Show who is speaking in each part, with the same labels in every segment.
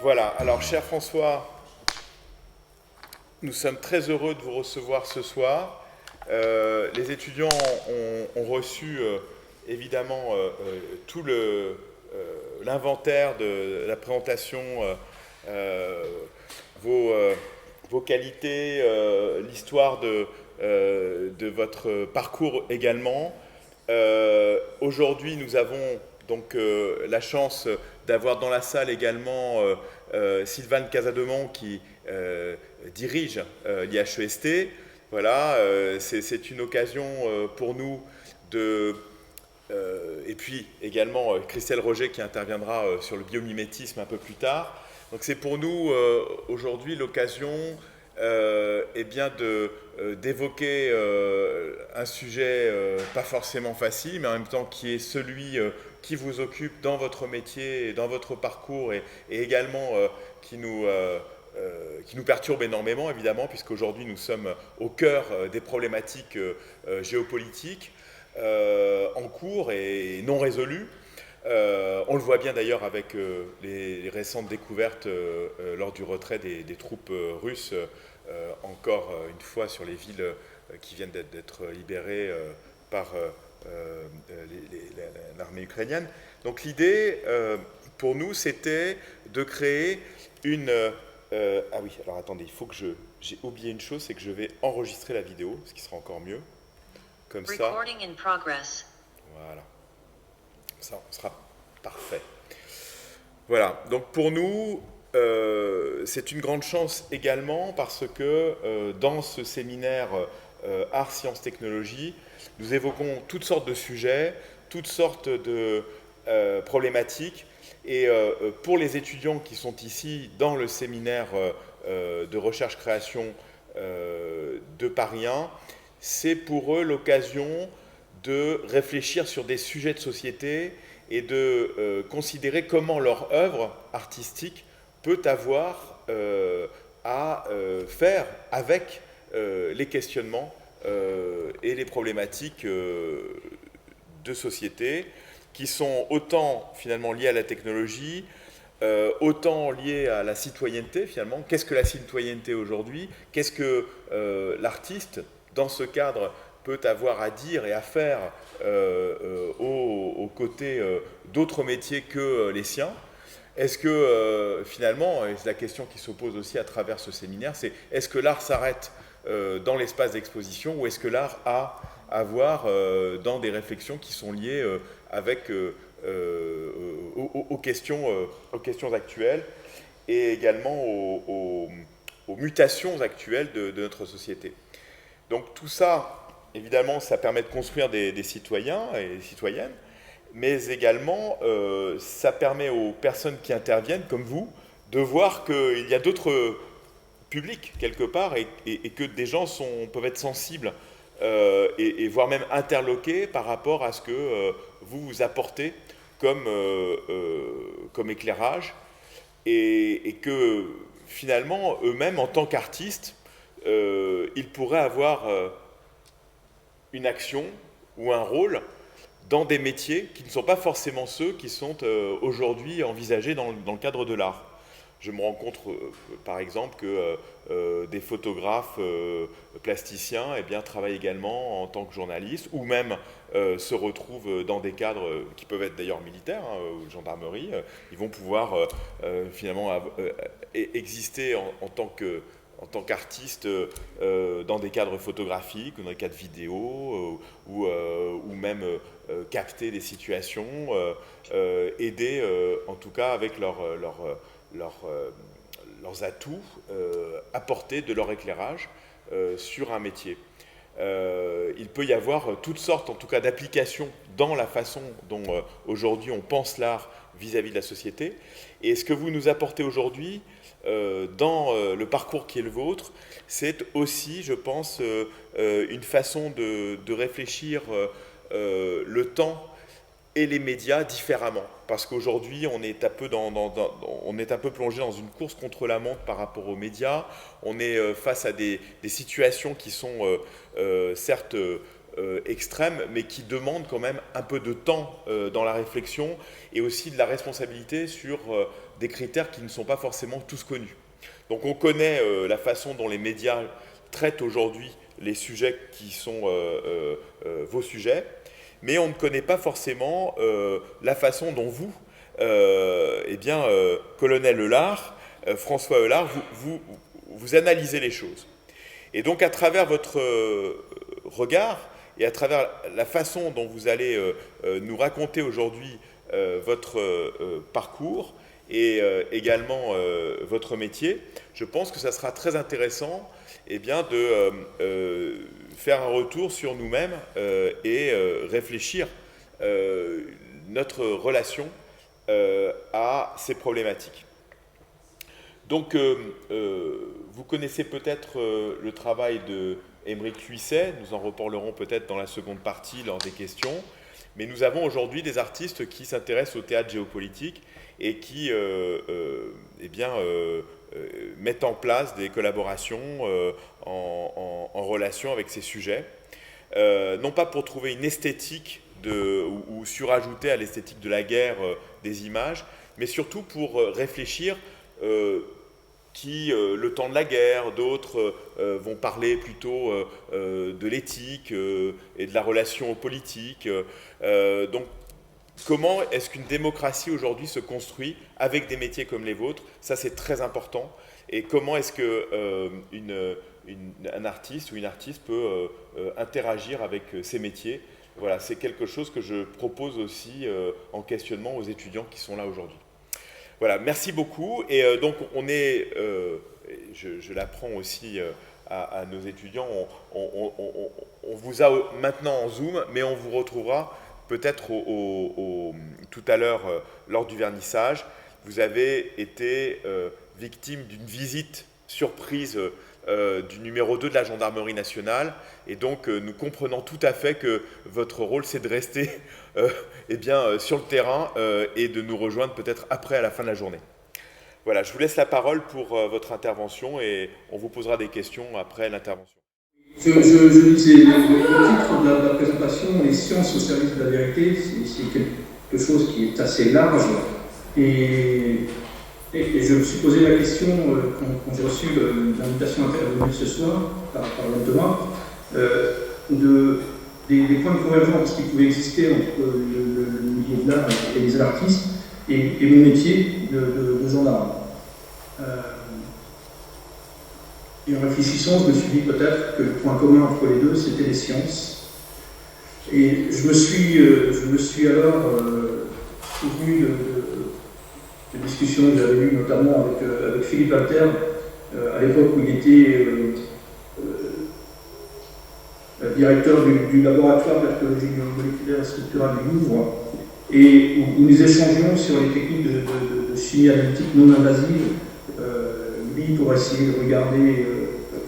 Speaker 1: Voilà, alors cher François, nous sommes très heureux de vous recevoir ce soir. Les étudiants ont reçu évidemment tout l'inventaire de la présentation, euh, vos, vos qualités, l'histoire de votre parcours également. Aujourd'hui, nous avons donc la chance d'avoir dans la salle également Sylvane Casademont qui dirige l'IHEST. Voilà, c'est une occasion pour nous de... et puis également Christelle Roger qui interviendra sur le biomimétisme un peu plus tard. Donc c'est pour nous aujourd'hui l'occasion eh bien d'évoquer un sujet pas forcément facile, mais en même temps qui est celui qui vous occupe dans votre métier, et dans votre parcours, et également qui nous perturbe énormément, évidemment, puisqu'aujourd'hui nous sommes au cœur des problématiques géopolitiques en cours et non résolues. On le voit bien d'ailleurs avec les récentes découvertes lors du retrait des troupes russes, encore une fois sur les villes qui viennent d'être libérées par l'armée ukrainienne. Donc l'idée pour nous c'était de créer une... ah oui, alors attendez, il faut que j'ai oublié une chose, c'est que je vais enregistrer la vidéo, ce qui sera encore mieux. Comme ça.
Speaker 2: Recording in progress.
Speaker 1: Voilà. Ça, on sera parfait. Voilà, donc pour nous, c'est une grande chance également parce que dans ce séminaire Arts, Sciences, Technologies, nous évoquons toutes sortes de sujets, toutes sortes de problématiques. Et pour les étudiants qui sont ici dans le séminaire de recherche-création de Paris 1, c'est pour eux l'occasion de réfléchir sur des sujets de société et de considérer comment leur œuvre artistique peut avoir à faire avec les questionnements et les problématiques de société qui sont autant finalement liées à la technologie, autant liées à la citoyenneté finalement. Qu'est-ce que la citoyenneté aujourd'hui? Qu'est-ce que l'artiste, dans ce cadre, peut avoir à dire et à faire aux côtés d'autres métiers que les siens? Est-ce que finalement, et c'est la question qui se pose aussi à travers ce séminaire, c'est est-ce que l'art s'arrête dans l'espace d'exposition ou est-ce que l'art a à voir dans des réflexions qui sont liées avec aux questions actuelles et également aux mutations actuelles de notre société. Donc tout ça, évidemment, ça permet de construire des citoyens et des citoyennes, mais également, ça permet aux personnes qui interviennent, comme vous, de voir qu'il y a d'autres publics, quelque part, et que des gens peuvent être sensibles, et voire même interloqués par rapport à ce que vous apportez comme éclairage, et que, finalement, eux-mêmes, en tant qu'artistes, ils pourraient avoir une action ou un rôle dans des métiers qui ne sont pas forcément ceux qui sont aujourd'hui envisagés dans le cadre de l'art. Je me rends compte, par exemple, que des photographes plasticiens eh bien, travaillent également en tant que journalistes, ou même se retrouvent dans des cadres qui peuvent être d'ailleurs militaires, ou gendarmerie. Ils vont pouvoir finalement exister en tant qu'artiste dans des cadres photographiques, ou dans des cadres vidéo, ou même capter des situations, aider en tout cas avec leurs atouts, apporter de leur éclairage sur un métier. Il peut y avoir toutes sortes en tout cas d'applications dans la façon dont aujourd'hui on pense l'art vis-à-vis de la société. Et ce que vous nous apportez aujourd'hui dans le parcours qui est le vôtre, c'est aussi, je pense, une façon de réfléchir le temps et les médias différemment. Parce qu'aujourd'hui, on est un peu plongé dans une course contre la montre par rapport aux médias. On est face à des situations qui sont certes extrêmes, mais qui demandent quand même un peu de temps dans la réflexion et aussi de la responsabilité sur des critères qui ne sont pas forcément tous connus. Donc on connaît la façon dont les médias traitent aujourd'hui les sujets qui sont vos sujets, mais on ne connaît pas forcément la façon dont vous, colonel Eulard, François Eulard, vous analysez les choses. Et donc à travers votre regard et à travers la façon dont vous allez nous raconter aujourd'hui votre parcours et également votre métier, je pense que ça sera très intéressant de faire un retour sur nous-mêmes et réfléchir notre relation à ces problématiques. Donc, vous connaissez peut-être le travail de Aymeric Huisset, nous en reparlerons peut-être dans la seconde partie lors des questions, mais nous avons aujourd'hui des artistes qui s'intéressent au théâtre géopolitique et qui mettent en place des collaborations en relation avec ces sujets, non pas pour trouver une esthétique ou surajouter à l'esthétique de la guerre des images, mais surtout pour réfléchir le temps de la guerre, d'autres vont parler plutôt de l'éthique et de la relation politique. Donc, comment est-ce qu'une démocratie aujourd'hui se construit avec des métiers comme les vôtres? Ça, c'est très important. Et comment est-ce qu'un artiste ou une artiste peut interagir avec ces métiers? Voilà, c'est quelque chose que je propose aussi en questionnement aux étudiants qui sont là aujourd'hui. Voilà, merci beaucoup. Et donc, on est, je l'apprends aussi à nos étudiants, on vous a maintenant en Zoom, mais on vous retrouvera peut-être tout à l'heure lors du vernissage. Vous avez été victime d'une visite surprise du numéro 2 de la Gendarmerie nationale, et donc nous comprenons tout à fait que votre rôle c'est de rester sur le terrain et de nous rejoindre peut-être après à la fin de la journée. Voilà, je vous laisse la parole pour votre intervention et on vous posera des questions après l'intervention.
Speaker 2: Je disais, le titre de la présentation, les sciences au service de la vérité, c'est quelque chose qui est assez large et je me suis posé la question quand j'ai reçu l'invitation à intervenir ce soir par Yann Thomas, des points de convergence qui pouvaient exister entre le milieu de l'art et les artistes et mon métier de gendarme. Et en réfléchissant, je me suis dit peut-être que le point commun entre les deux, c'était les sciences. Et je me suis alors souvenu de discussions que j'avais eues notamment avec Philippe Alter, à l'époque où il était directeur du laboratoire d'archéologie moléculaire et structurale du Louvre, et où nous échangions sur les techniques de chimie analytique non invasive, lui pour essayer de regarder,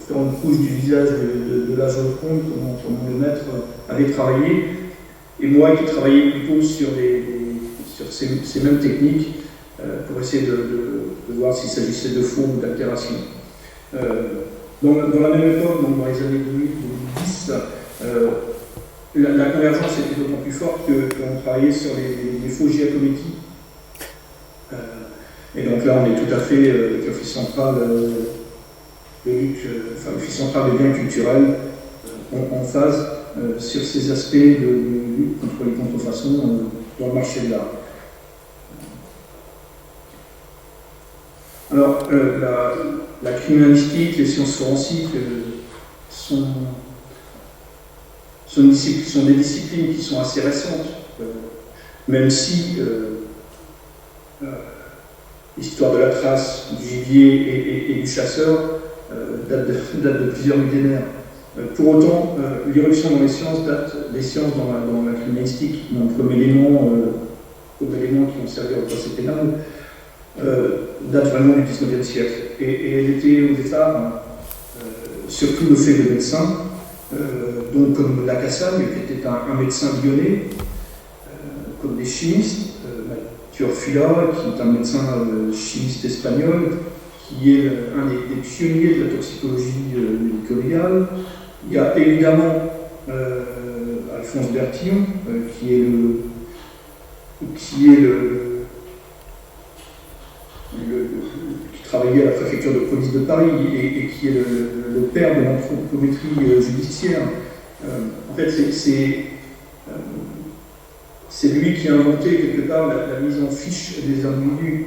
Speaker 2: faire une couche du visage de la Joconde, comment le maître avait travaillé, et moi qui travaillais plutôt sur ces mêmes techniques, pour essayer de voir s'il s'agissait de faux ou d'altération. Dans la même époque, donc dans les années 2010, la convergence était d'autant plus forte qu'on travaillait sur les faux Giacometti. Et donc là, on est tout à fait l'Office central l'Office central des biens culturels en phase sur ces aspects de lutte contre les contrefaçons dans le marché de l'art. Alors, la criminalistique, les sciences forensiques sont des disciplines qui sont assez récentes, même si l'histoire de la trace, du gibier et du chasseur date de plusieurs millénaires. Pour autant, l'irruption dans les sciences date des sciences dans la criminalistique, donc comme éléments qui ont servi au procès pénal, date vraiment du XIXe siècle. Et elle était au départ surtout le fait de médecins, donc comme Lacassagne, qui était un médecin lyonnais, comme des chimistes, Mathieu Orfila, qui est un médecin chimiste espagnol, qui est un des pionniers de la toxicologie médico-légale. Il y a évidemment Alphonse Bertillon, qui travaillait à la préfecture de police de Paris et qui est le père de l'anthropométrie judiciaire. En fait, c'est lui qui a inventé quelque part la mise en fiche des individus.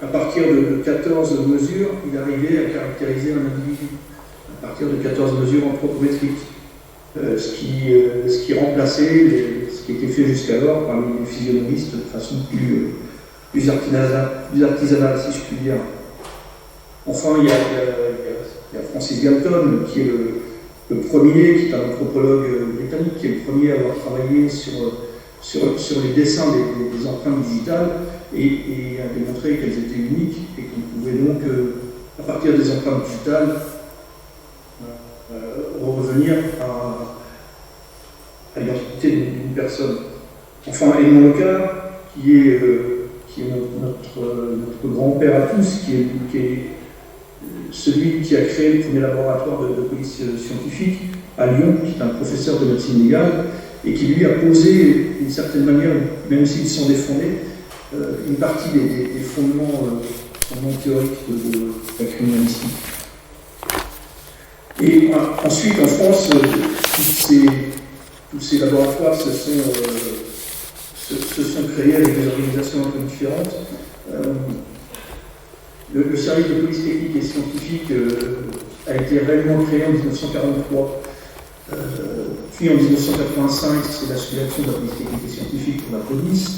Speaker 2: À partir de 14 mesures, il arrivait à caractériser un individu, à partir de 14 mesures anthropométriques, ce qui remplaçait ce qui était fait jusqu'alors par les physionomistes de façon plus artisanale, si je puis dire. Enfin, il y a Francis Galton, qui est le premier, qui est un anthropologue britannique, qui est le premier à avoir travaillé sur les dessins des empreintes digitales et a démontré qu'elles étaient uniques et qu'on pouvait donc, à partir des empreintes digitales, revenir à l'identité d'une personne. Enfin, Edmond Locard, qui est notre grand-père à tous, qui est celui qui a créé le premier laboratoire de police scientifique à Lyon, qui est un professeur de médecine légale, et qui lui a posé, d'une certaine manière, même s'ils sont défendés, une partie des fondements théoriques de la criminalistique. Et ensuite, en France, tous ces laboratoires se sont créés avec des organisations un peu différentes. Le service de police technique et scientifique a été réellement créé en 1943. Puis en 1985, c'est la sous-direction de la police technique et scientifique pour la police.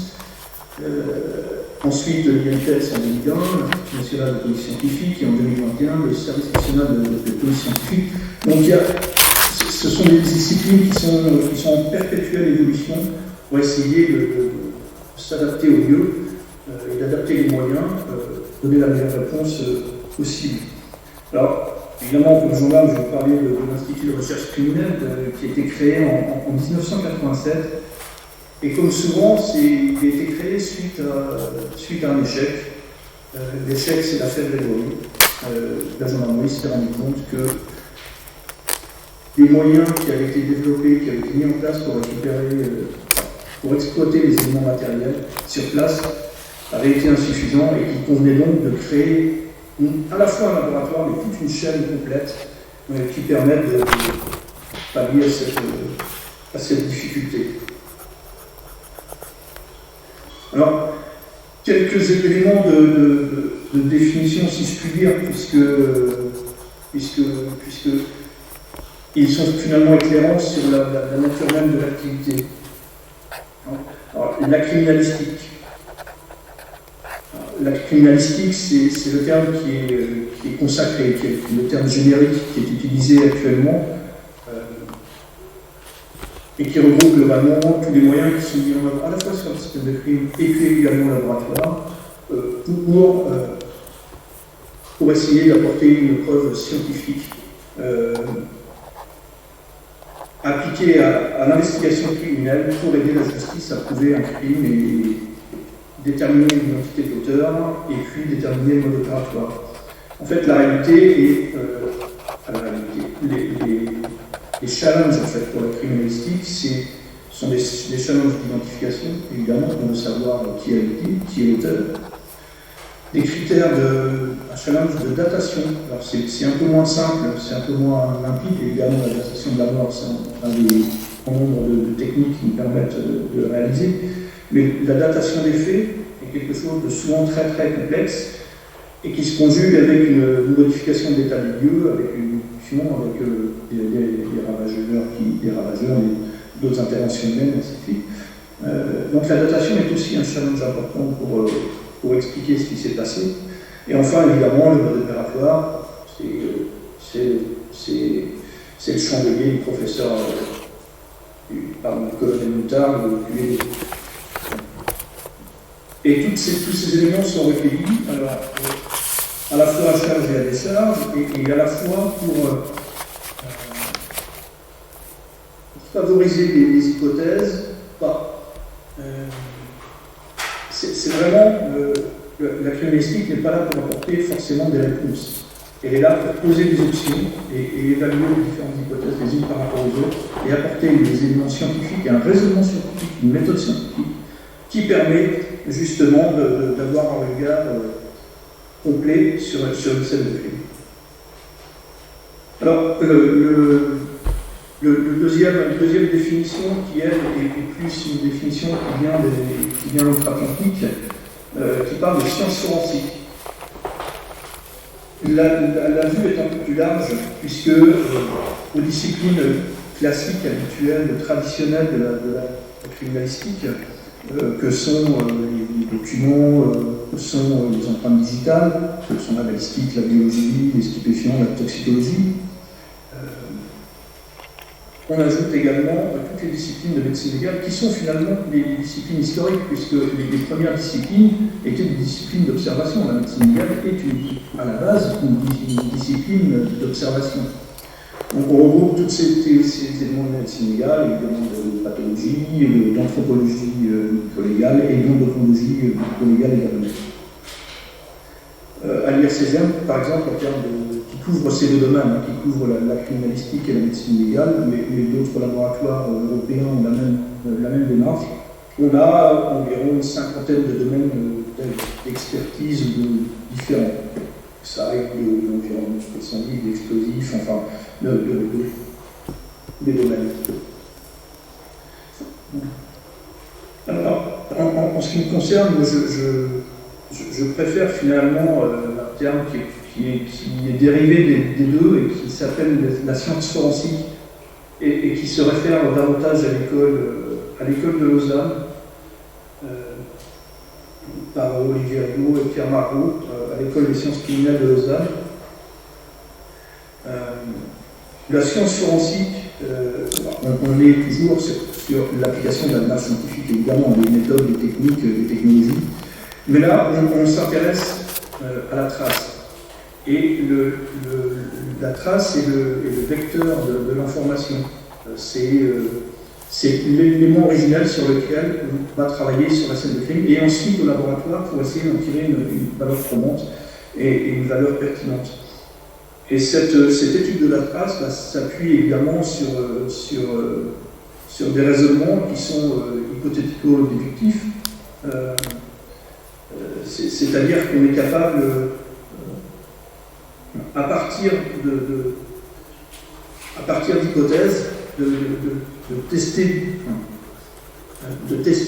Speaker 2: Ensuite, l'INPS en 2001, l'Institut national de police scientifique, et en 2021, le service national de police scientifique. Donc ce sont des disciplines qui sont en perpétuelle évolution pour essayer de s'adapter au mieux et d'adapter les moyens, donner la meilleure réponse possible. Alors, évidemment, comme gendarme, je vais vous parler de l'Institut de recherche criminelle qui a été créé en 1987. Et comme souvent, il a été créé suite à un échec. L'échec, c'est l'affaire Grégory. La gendarmerie s'est rendu compte que les moyens qui avaient été développés, qui avaient été mis en place pour exploiter les éléments matériels sur place, avaient été insuffisants et qu'il convenait donc de créer à la fois un laboratoire, mais toute une chaîne complète qui permette de pallier à cette difficulté. Alors, quelques éléments de définition, si je puis dire, puisque ils sont finalement éclairants sur la nature même de l'activité. Alors, la criminalistique. La criminalistique, c'est le terme qui est consacré, qui est le terme générique qui est utilisé actuellement et qui regroupe globalement tous les moyens qui sont mis en œuvre à la fois sur le système de crime et puis également laboratoire pour essayer d'apporter une preuve scientifique appliquée à l'investigation criminelle pour aider la justice à prouver un crime et déterminer l'identité de l'auteur et puis déterminer le mode opératoire. En fait, la réalité est les challenges en fait, pour la criminalistique, sont des challenges d'identification, évidemment, on veut savoir qui est la victime, qui est l'auteur. Des critères un challenge de datation. Alors c'est un peu moins simple, c'est un peu moins limpide, évidemment la datation de la mort, c'est un des grands nombres de techniques qui nous permettent de le réaliser. Mais la datation des faits est quelque chose de souvent très très complexe et qui se conjugue avec une modification de l'état des lieux, avec une discussion avec des ravageurs, d'autres interventions humaines, ainsi de suite. Donc la datation est aussi un challenge important pour expliquer ce qui s'est passé. Et enfin, évidemment, le mode opératoire, c'est le chandelier du professeur, du colonel Moutard, et tous ces éléments sont recueillis à la fois à charge et à décharge, et à la fois pour favoriser les hypothèses. C'est vraiment la criminalistique n'est pas là pour apporter forcément des réponses. Elle est là pour poser des options et évaluer les différentes hypothèses les unes par rapport aux autres et apporter des éléments scientifiques, un raisonnement scientifique, une méthode scientifique, qui permet justement d'avoir un regard complet sur une scène de crime. Alors, la deuxième définition qui, elle, est plus une définition qui vient outre-Atlantique, qui parle de sciences forensiques. La vue est un peu plus large, puisque aux disciplines classiques, habituelles, traditionnelles de la criminalistique, que sont les documents, que sont les empreintes digitales, que sont la balistique, la biologie, les stupéfiants, la toxicologie. On ajoute également toutes les disciplines de médecine légale qui sont finalement des disciplines historiques, puisque les premières disciplines étaient des disciplines d'observation. La médecine légale est à la base une discipline d'observation. Donc on regroupe tous ces éléments de médecine légale, évidemment de pathologie, d'anthropologie médico-légale et d'odontologie médico-légale également. À l'IRCGM, par exemple, en termes qui couvre ces deux domaines, qui couvre la criminalistique et la médecine légale, mais d'autres laboratoires européens ont la même démarche. On a environ une cinquantaine de domaines d'expertise différents. Ça aide de l'environnement spécialisé, d'explosifs, enfin, des domaines. Alors, en ce qui me concerne, je préfère finalement un terme qui est dérivé des deux et qui s'appelle la science forensique et qui se réfère davantage à l'école de Lausanne par Olivier Rigaud et Pierre Marot, à l'école des sciences criminelles de Lausanne. La science forensique, on est toujours sur l'application de la démarche scientifique, évidemment, des méthodes, des techniques, des technologies. Mais là, on s'intéresse à la trace. Et la trace est le vecteur de l'information. C'est l'élément original sur lequel on va travailler sur la scène de crime et ensuite au laboratoire pour essayer d'en tirer une valeur probante et une valeur pertinente. Et cette étude de la trace s'appuie évidemment sur des raisonnements qui sont hypothético-déductifs. C'est-à-dire qu'on est capable, à partir d'hypothèses, de tester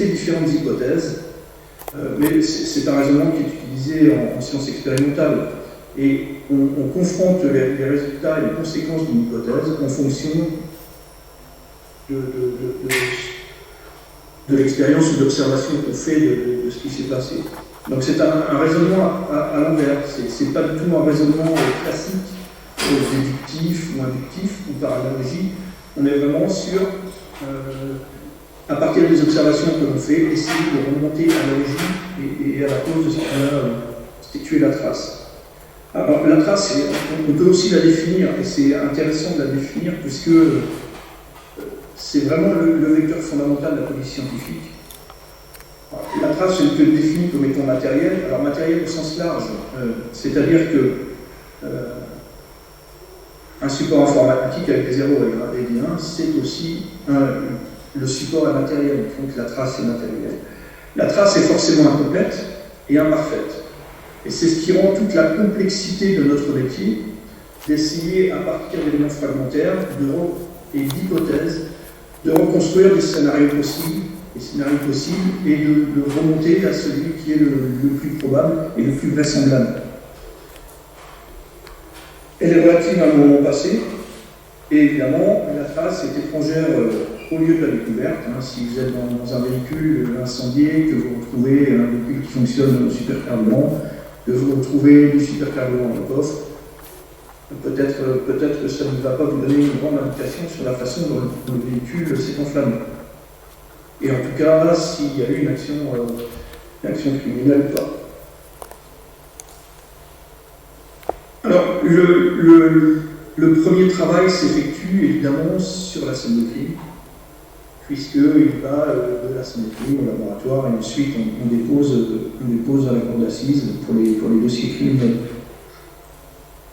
Speaker 2: différentes hypothèses, mais c'est un raisonnement qui est utilisé en sciences expérimentales. Et on confronte les résultats et les conséquences d'une hypothèse en fonction de l'expérience ou de l'observation qu'on fait de ce qui s'est passé. Donc c'est un raisonnement à l'envers, c'est pas du tout un raisonnement classique, déductif ou inductif ou par analogie. On est vraiment sur, à partir des observations que l'on fait, essayer de remonter à l'origine et à la cause de ce qu'on a constitué la trace. Alors la trace, on peut aussi la définir, et c'est intéressant de la définir puisque c'est vraiment le vecteur fondamental de la police scientifique. La trace, elle peut être définie comme étant matérielle. Alors matériel au sens large, c'est-à-dire que un support informatique avec des 0 et des 1, c'est aussi le support immatériel, donc la trace est matérielle. La trace est forcément incomplète et imparfaite. Et c'est ce qui rend toute la complexité de notre métier, d'essayer à partir d'éléments fragmentaires et d'hypothèses, de reconstruire des scénarios possibles et de remonter à celui qui est le plus probable et le plus vraisemblable. Elle est relative à un moment passé, et évidemment, la trace est étrangère au lieu de la découverte. Si vous êtes dans un véhicule incendié, que vous retrouvez un véhicule qui fonctionne au supercarburant, que vous retrouvez du supercarburant dans le coffre, peut-être que ça ne va pas vous donner une grande indication sur la façon dont le véhicule s'est enflammé. Et en tout cas, s'il y a eu une action criminelle ou pas. Alors, le premier travail s'effectue évidemment sur la scène de crime, puisqu'il va de la scène de crime au laboratoire et ensuite on dépose à la cour d'assises pour les dossiers criminels.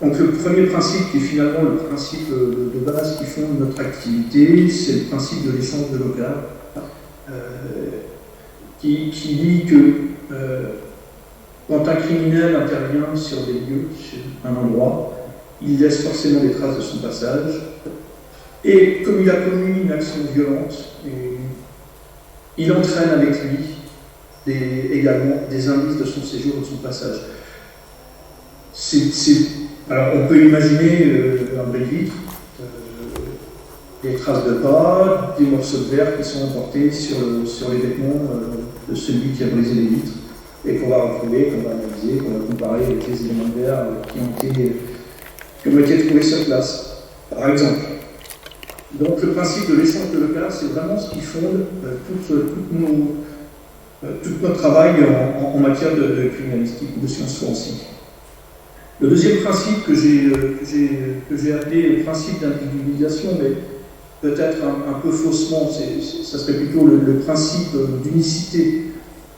Speaker 2: Donc le premier principe, qui est finalement le principe de base qui fonde notre activité, c'est le principe de l'échange de local, qui dit que quand un criminel intervient sur des lieux, sur un endroit, il laisse forcément des traces de son passage, et comme il a commis une action violente, il entraîne avec lui également des indices de son séjour et de son passage. Alors on peut imaginer un bel vitre, des traces de pas, des morceaux de verre qui sont emportés sur les vêtements de celui qui a brisé les vitres et qu'on va retrouver, qu'on va analyser, qu'on va comparer avec les éléments de verre qui ont été trouvés sur place, par exemple. Donc le principe de l'échange de local, c'est vraiment ce qui fonde tout notre travail en matière de criminalistique ou de sciences forensiques. Le deuxième principe que j'ai appelé le principe d'individualisation, mais peut-être un peu faussement, ça serait plutôt le principe d'unicité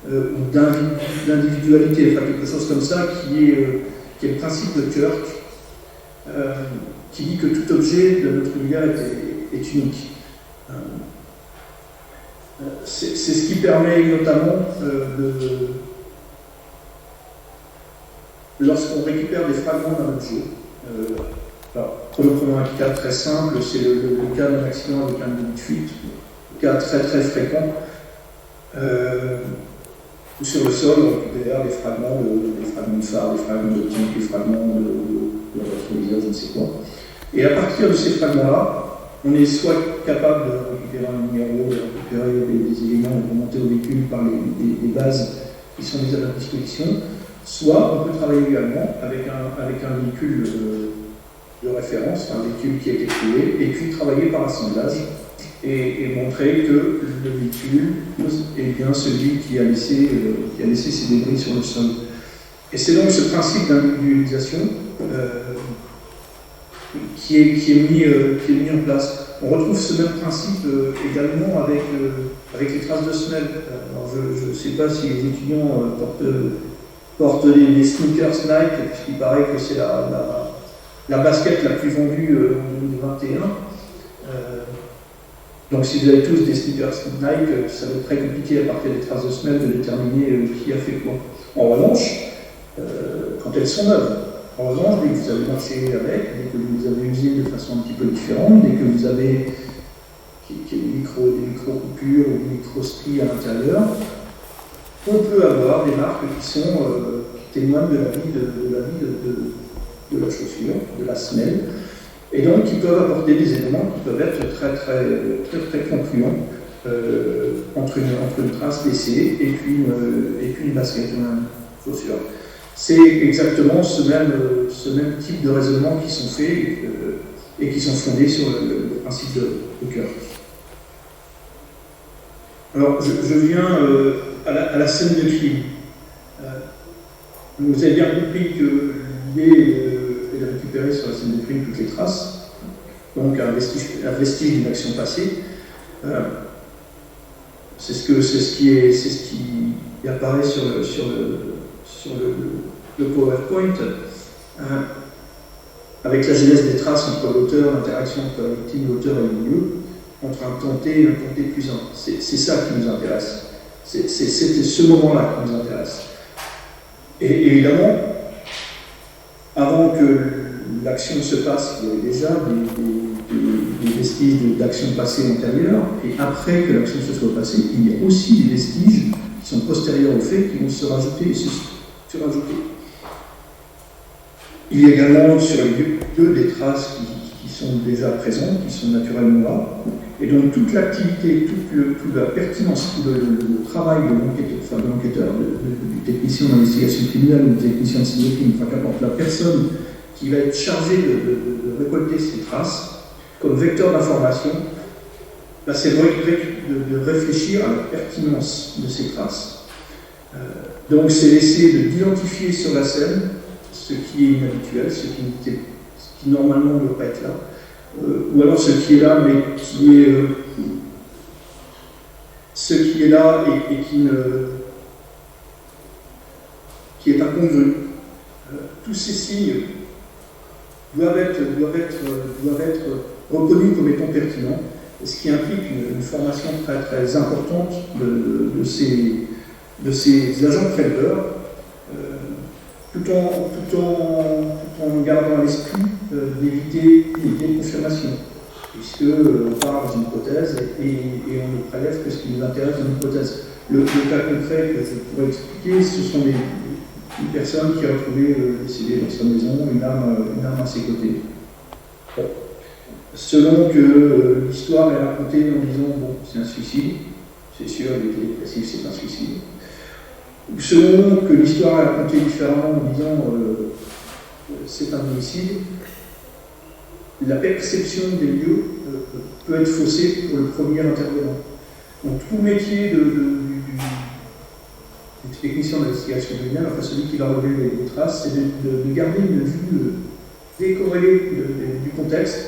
Speaker 2: ou d'individualité, enfin quelque chose comme ça, qui est le principe de Kirk, qui dit que tout objet de notre univers est unique. C'est ce qui permet notamment lorsqu'on récupère des fragments d'un objet. Prenons un cas très simple, c'est le cas d'un accident avec un débit de fuite, cas très très fréquent. Sur le sol, on récupère des fragments de phare, des fragments d'optique, des fragments de rétroviseur, je ne sais quoi. Et à partir de ces fragments-là, on est soit capable de récupérer un numéro, de récupérer des éléments, de remonter au véhicule par les bases qui sont mises à notre disposition, soit on peut travailler également avec un véhicule de référence, un véhicule qui a été créé, et puis travailler par assemblage et montrer que le véhicule est bien celui qui a laissé ses débris sur le sol. Et c'est donc ce principe d'individualisation qui est mis en place. On retrouve ce même principe également avec les traces de semelles. Alors je ne sais pas si les étudiants portent des sneakers Nike, puisqu'il paraît que c'est la basket la plus vendue en 2021. Donc si vous avez tous des sneakers Nike, ça va être très compliqué à partir des traces de semelles de déterminer qui a fait quoi. En revanche, quand elles sont neuves, en revanche, dès que vous avez marché avec, dès que vous avez usé de façon un petit peu différente, dès que vous avez des micro-coupures ou des micro-stries à l'intérieur, on peut avoir des marques qui témoignent de la vie de la chaussure, de la semelle, et donc qui peuvent apporter des éléments qui peuvent être très très très très concluants entre une trace laissée et puis une basket, une chaussure. C'est exactement ce même type de raisonnement qui sont faits et qui sont fondés sur le principe de Kirk. Alors, je viens à la scène de crime. Vous avez bien compris que l'idée est de récupérer sur la scène de crime toutes les traces, donc un vestige d'une action passée. C'est ce qui apparaît sur le PowerPoint, avec la genèse des traces entre l'auteur, l'interaction entre la victime, l'auteur et le milieu, entre un tenté et un tenté plus un. C'est ça qui nous intéresse. C'était ce moment-là qui nous intéresse. Et évidemment, avant que l'action se passe, il y avait déjà des vestiges d'action passée antérieure, et après que l'action se soit passée, il y a aussi des vestiges qui sont postérieurs au fait, qui vont se rajouter et se surajouter. Il y a également sur les lieux des traces qui sont déjà présentes, qui sont naturellement là, et donc toute l'activité, toute la pertinence, tout le travail de l'enquêteur, du technicien d'investigation criminelle ou du technicien de cybercrime, enfin qu'importe, la personne qui va être chargée de récolter ces traces comme vecteur d'information, c'est de réfléchir à la pertinence de ces traces. Donc c'est d'essayer d'identifier sur la scène ce qui est inhabituel, ce qui normalement ne doit pas être là, ou alors ce qui est là mais ce qui est là et qui est incongru. Tous ces signes doivent être reconnus comme étant pertinents, ce qui implique une formation très, très importante de ces agents préleveurs, tout en gardant à l'esprit d'éviter les confirmations, puisque on part dans une hypothèse et on ne prélève que ce qui nous intéresse dans l'hypothèse. Le cas concret que je pourrais expliquer, ce sont une personne qui a retrouvé décédée dans sa maison, une arme à ses côtés. Bon. Selon que l'histoire est racontée en disant bon, c'est un suicide, c'est sûr, il était dépressif, c'est un suicide. Ou selon que l'histoire est racontée différemment en disant c'est un homicide, la perception des lieux peut être faussée pour le premier intervenant. Donc tout métier du technicien d'investigation criminelle, enfin celui qui va relever les traces, c'est de garder une vue décorrélée du contexte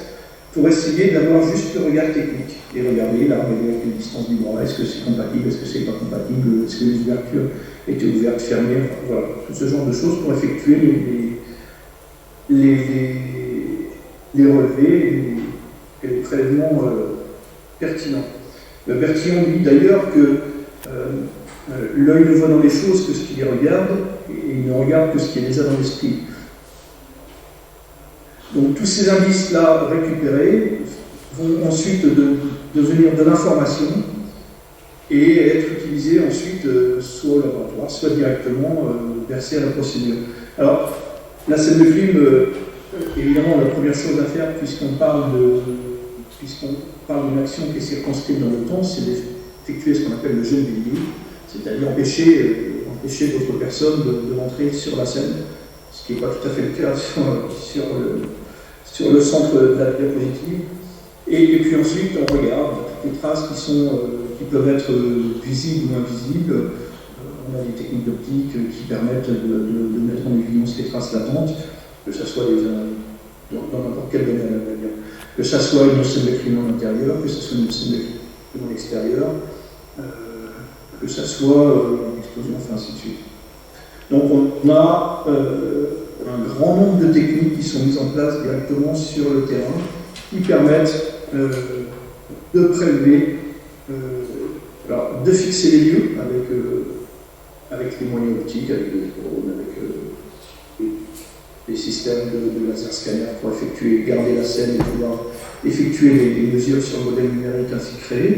Speaker 2: pour essayer d'avoir juste le regard technique et regarder l'arme avec une distance du bras, est-ce que c'est compatible, est-ce que c'est pas compatible, est-ce que les ouvertures étaient ouvertes, fermées, enfin, voilà, tout ce genre de choses pour effectuer les relevés et les prélèvements pertinents. Bertillon dit d'ailleurs que l'œil ne voit dans les choses que ce qu'il y regarde, et il ne regarde que ce qui est déjà dans l'esprit. Donc tous ces indices-là récupérés vont ensuite devenir de l'information et être utilisés ensuite soit au laboratoire, soit directement versés à la procédure. Alors, la scène de crime, évidemment, la première chose à faire, puisqu'on parle d'une action qui est circonscrite dans le temps, c'est d'effectuer ce qu'on appelle le jeûne bélier, c'est-à-dire empêcher d'autres personnes de rentrer sur la scène, ce qui n'est pas tout à fait le cas sur le centre de la diapositive. Et puis ensuite, on regarde toutes les traces qui peuvent être visibles ou invisibles. On a des techniques d'optique qui permettent de mettre en évidence les traces latentes, que ce soit dans n'importe quel domaine, que ce soit une scène de crime en intérieur, que ce soit une scène de crime en extérieur, que ce soit une explosion, enfin ainsi de suite. Donc on a un grand nombre de techniques qui sont mises en place directement sur le terrain, qui permettent de prélever, de fixer les lieux avec les moyens optiques, avec les drones, avec les systèmes de laser scanner pour garder la scène et pouvoir effectuer les mesures sur le modèle numérique ainsi créé,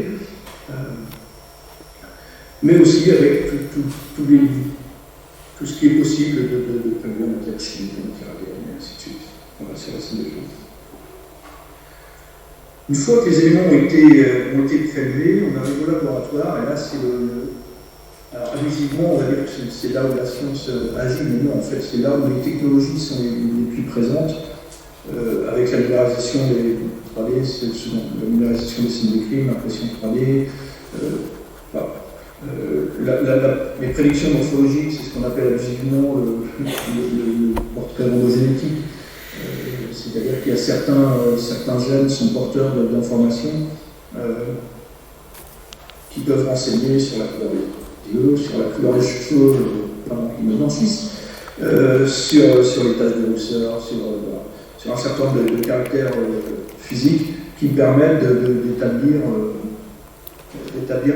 Speaker 2: mais aussi avec tout ce qui est possible de prélever en matière chimique, en matière ADN, et ainsi de suite. On va sur la scène de crime. Une fois que les éléments ont été prélevés, on arrive au laboratoire, et là c'est alors visiblement, on va dire que c'est là où la science agit, mais non, en fait, c'est là où les technologies sont les plus présentes, avec la numérisation des 3D, la numérisation des signes de crime, l'impression 3D, les prédictions morphologiques, c'est ce qu'on appelle abusivement le portrait robogénétique. C'est-à-dire qu'il y a certains gènes sont porteurs d'informations qui peuvent renseigner sur la couleur des yeux, sur la couleur des cheveux pendant qu'ils me blanchissent, sur les taches de rousseur, sur un certain nombre de caractères physiques qui permettent d'établir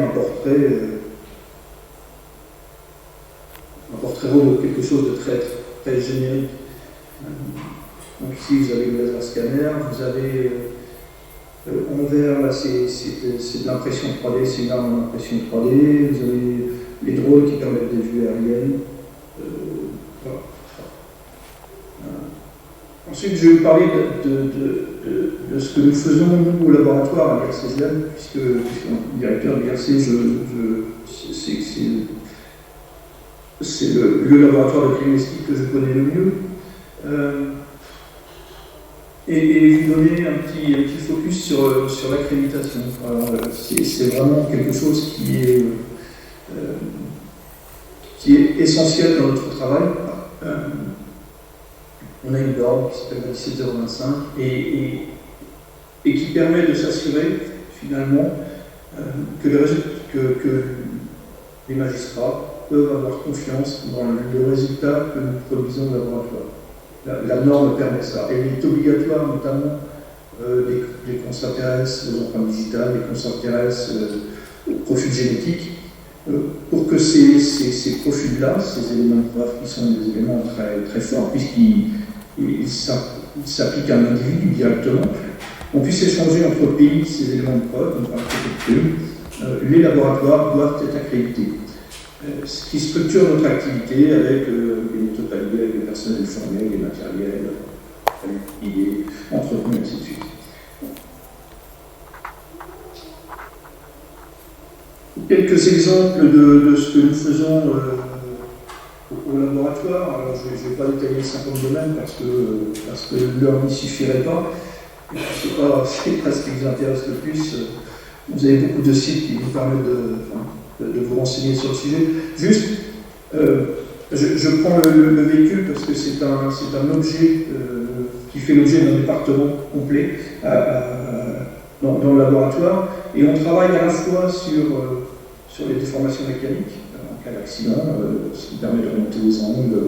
Speaker 2: un portrait robot, quelque chose de très, très générique. Donc ici vous avez le laser scanner, vous avez en vert, là c'est de l'impression 3D, c'est une arme d'impression 3D, vous avez les drones qui permettent des vues aériennes. Voilà. Ensuite je vais vous parler de ce que nous faisons nous au laboratoire à l'IRCGM, puisque directeur de l'IRC, c'est le laboratoire de criminalistique que je connais le mieux. Et vous donner un petit focus sur l'accréditation. C'est vraiment quelque chose qui est essentiel dans notre travail. On a une norme qui s'appelle 27025 et qui permet de s'assurer finalement que les magistrats peuvent avoir confiance dans le résultat que nous produisons au laboratoire. la norme permet ça. Et il est obligatoire, notamment, les constats terrestres aux empreintes digitales, les constats terrestres au profil génétique, pour que ces profils-là, ces éléments de preuve qui sont des éléments très, très forts, puisqu'ils s'appliquent à un individu directement, on puisse échanger entre pays ces éléments de preuve, comme par l'architecture. Les laboratoires doivent être accrédités. Ce qui structure notre activité avec les méthodes validées, avec le personnel formé, les matériels, liés, entretenus, ainsi de suite. Quelques exemples de ce que nous faisons au laboratoire. Alors, je ne vais pas détailler 50 domaines parce que l'heure n'y suffirait pas. Ce n'est pas ce qui vous intéresse le plus. Vous avez beaucoup de sites qui vous permettent de vous renseigner sur le sujet. Juste, je prends le véhicule parce que c'est un objet qui fait l'objet d'un département complet dans le laboratoire. Et on travaille à la fois sur les déformations mécaniques, en cas d'accident, ce qui permet de remonter les angles,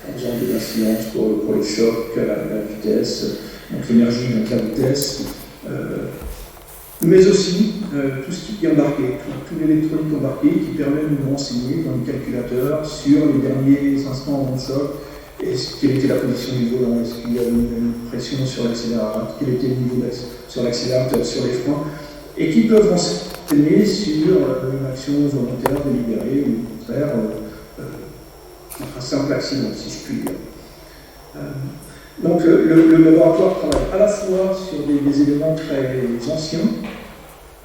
Speaker 2: en faisant de l'incidence pour les chocs, la vitesse, donc l'énergie, donc la vitesse, mais aussi tout ce qui est embarqué, tout l'électronique embarqué qui permet de nous renseigner dans le calculateur sur les derniers instants avant le choc, quelle était la position du volant, est-ce qu'il y avait une pression sur l'accélérateur, quel était le niveau sur l'accélérateur, sur les freins, et qui peuvent renseigner sur une action volontaire, délibérée, ou au contraire, un simple accident, si je puis dire. Donc le laboratoire travaille à la fois sur des éléments très anciens,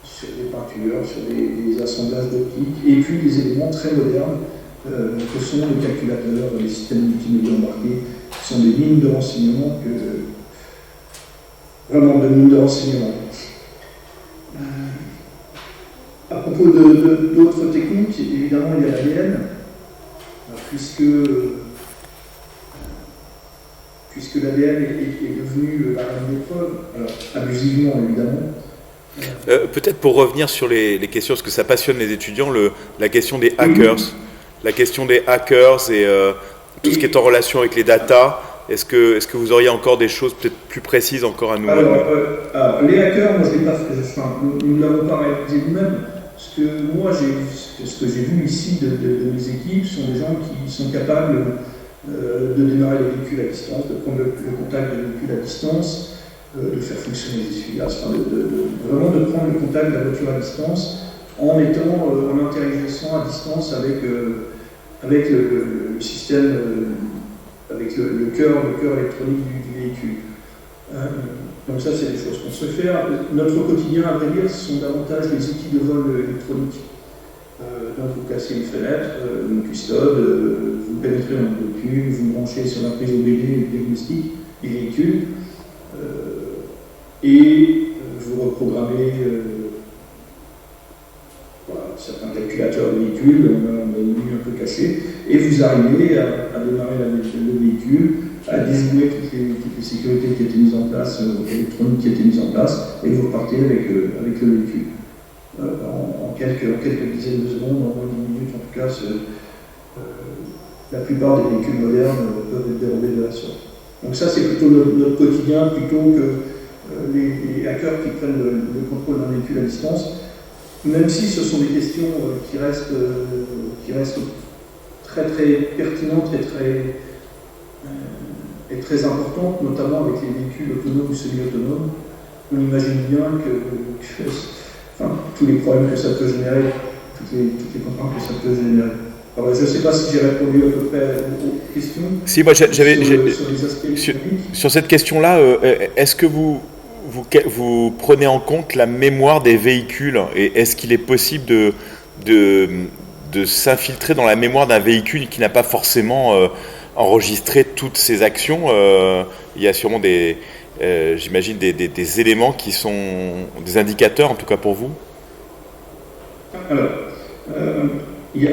Speaker 2: sur des peintures, sur des assemblages d'optiques, et puis des éléments très modernes, que sont les calculateurs, les systèmes multimédia embarqués, qui sont des mines de renseignement, vraiment de mines de renseignement. À propos d'autres techniques, évidemment, il y a l'ADN, puisque l'ADN est devenu la reine des preuves, alors abusivement évidemment.
Speaker 1: Peut-être pour revenir sur les questions, parce que ça passionne les étudiants, la question des hackers. La question des hackers et tout ce qui est en relation avec les datas, est-ce que vous auriez encore des choses peut-être plus précises encore à nous
Speaker 2: alors, les hackers, moi je l'ai pas fait, nous ne l'avons pas réalisé nous-mêmes. Ce que j'ai vu ici de mes équipes sont des gens qui sont capables de démarrer les véhicules à distance, de prendre le contact des véhicules à distance, de faire fonctionner les essuie-glaces, vraiment de prendre le contact de la voiture à distance en interagissant à distance avec le système, avec le cœur électronique du véhicule. Donc ça, c'est des choses qu'on se fait. Notre quotidien, à vrai dire, ce sont davantage les outils de vol électronique. Donc vous cassez une fenêtre, une custode, vous pénétrez dans le véhicule, vous branchez sur la prise OBD et le diagnostic du véhicule, et vous reprogrammez certains calculateurs de véhicule, on a une ligne un peu cachée, et vous arrivez à démarrer le véhicule, à déjouer toutes les sécurités qui étaient mises en place, électroniques qui étaient mises en place, et vous repartez avec le véhicule. En quelques dizaines de secondes, en moins de 10 minutes en tout cas, la plupart des véhicules modernes peuvent être dérobés de la sorte. Donc ça, c'est plutôt notre quotidien, plutôt que les hackers qui prennent le contrôle d'un véhicule à distance, même si ce sont des questions qui restent très très pertinentes et très importantes, notamment avec les véhicules autonomes ou semi-autonomes. On imagine bien que tous les problèmes que ça peut générer, toutes les contraintes que ça peut générer. Alors, je ne sais pas si j'ai répondu à peu près aux questions.
Speaker 1: Si, moi sur cette question-là, est-ce que vous prenez en compte la mémoire des véhicules et est-ce qu'il est possible de s'infiltrer dans la mémoire d'un véhicule qui n'a pas forcément enregistré toutes ses actions? Il y a sûrement j'imagine des éléments qui sont des indicateurs, en tout cas pour vous.
Speaker 2: Alors, il y a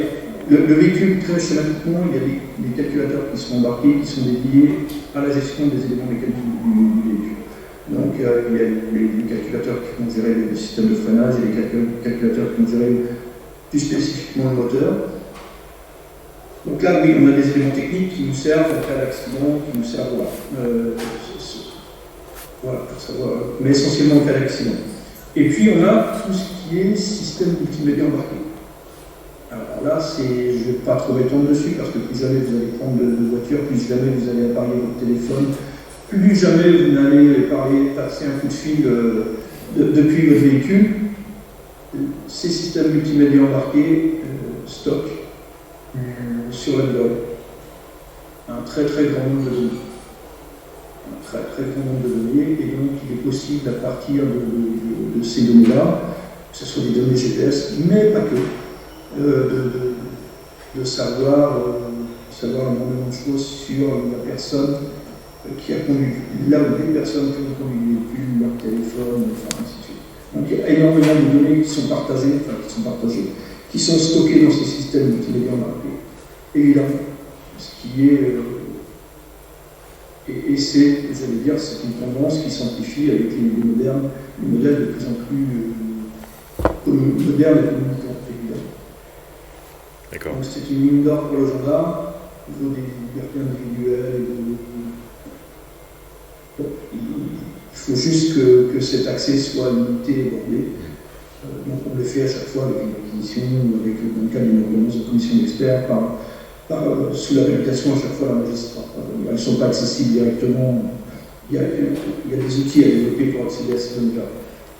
Speaker 2: le véhicule, très schématiquement, il y a des calculateurs qui sont embarqués, qui sont dédiés à la gestion des éléments mécaniques du véhicule. Donc, il y a les calculateurs qui vont gérer le système de freinage et les calculateurs qui vont gérer plus spécifiquement le moteur. Donc là, oui, on a des éléments techniques qui nous servent en cas d'accident, qui nous servent voilà, pour savoir, mais essentiellement en cas d'accident. Et puis on a tout ce qui est système multimédia embarqué. Alors là, je ne vais pas trop m'étendre dessus parce que plus jamais vous allez prendre de voiture, plus jamais vous allez appareiller votre téléphone, plus jamais vous n'allez passer un coup de fil depuis votre véhicule. Ces systèmes multimédia embarqués stockent sur l'Android un très très grand nombre de données. Un très très grand nombre de données, et donc il est possible à partir de ces données-là, que ce soit des données GPS, mais pas que, de savoir énormément de choses sur la personne qui a conduit, là où les personnes qui ont conduit le véhicule, leur téléphone, enfin ainsi de suite. Donc il y a énormément de données qui sont partagées, qui sont stockées dans ces systèmes multimédia embarqués. Évidemment, ce qui est... et c'est, j'allais dire, c'est une tendance qui s'amplifie avec les modernes, les modèles de plus en plus modernes et communicants, évidemment.
Speaker 1: D'accord.
Speaker 2: Donc c'est une mine d'or pour le gendarme, au niveau des libertés individuelles. Il faut juste que cet accès soit limité et bordé. Donc on le fait à chaque fois avec une acquisition, avec dans le cas d'une ordonnance de commission d'experts, sous la réputation à chaque fois d'un magistrat. Elles ne sont pas accessibles directement. Il y a des outils à développer pour accéder à ces données-là.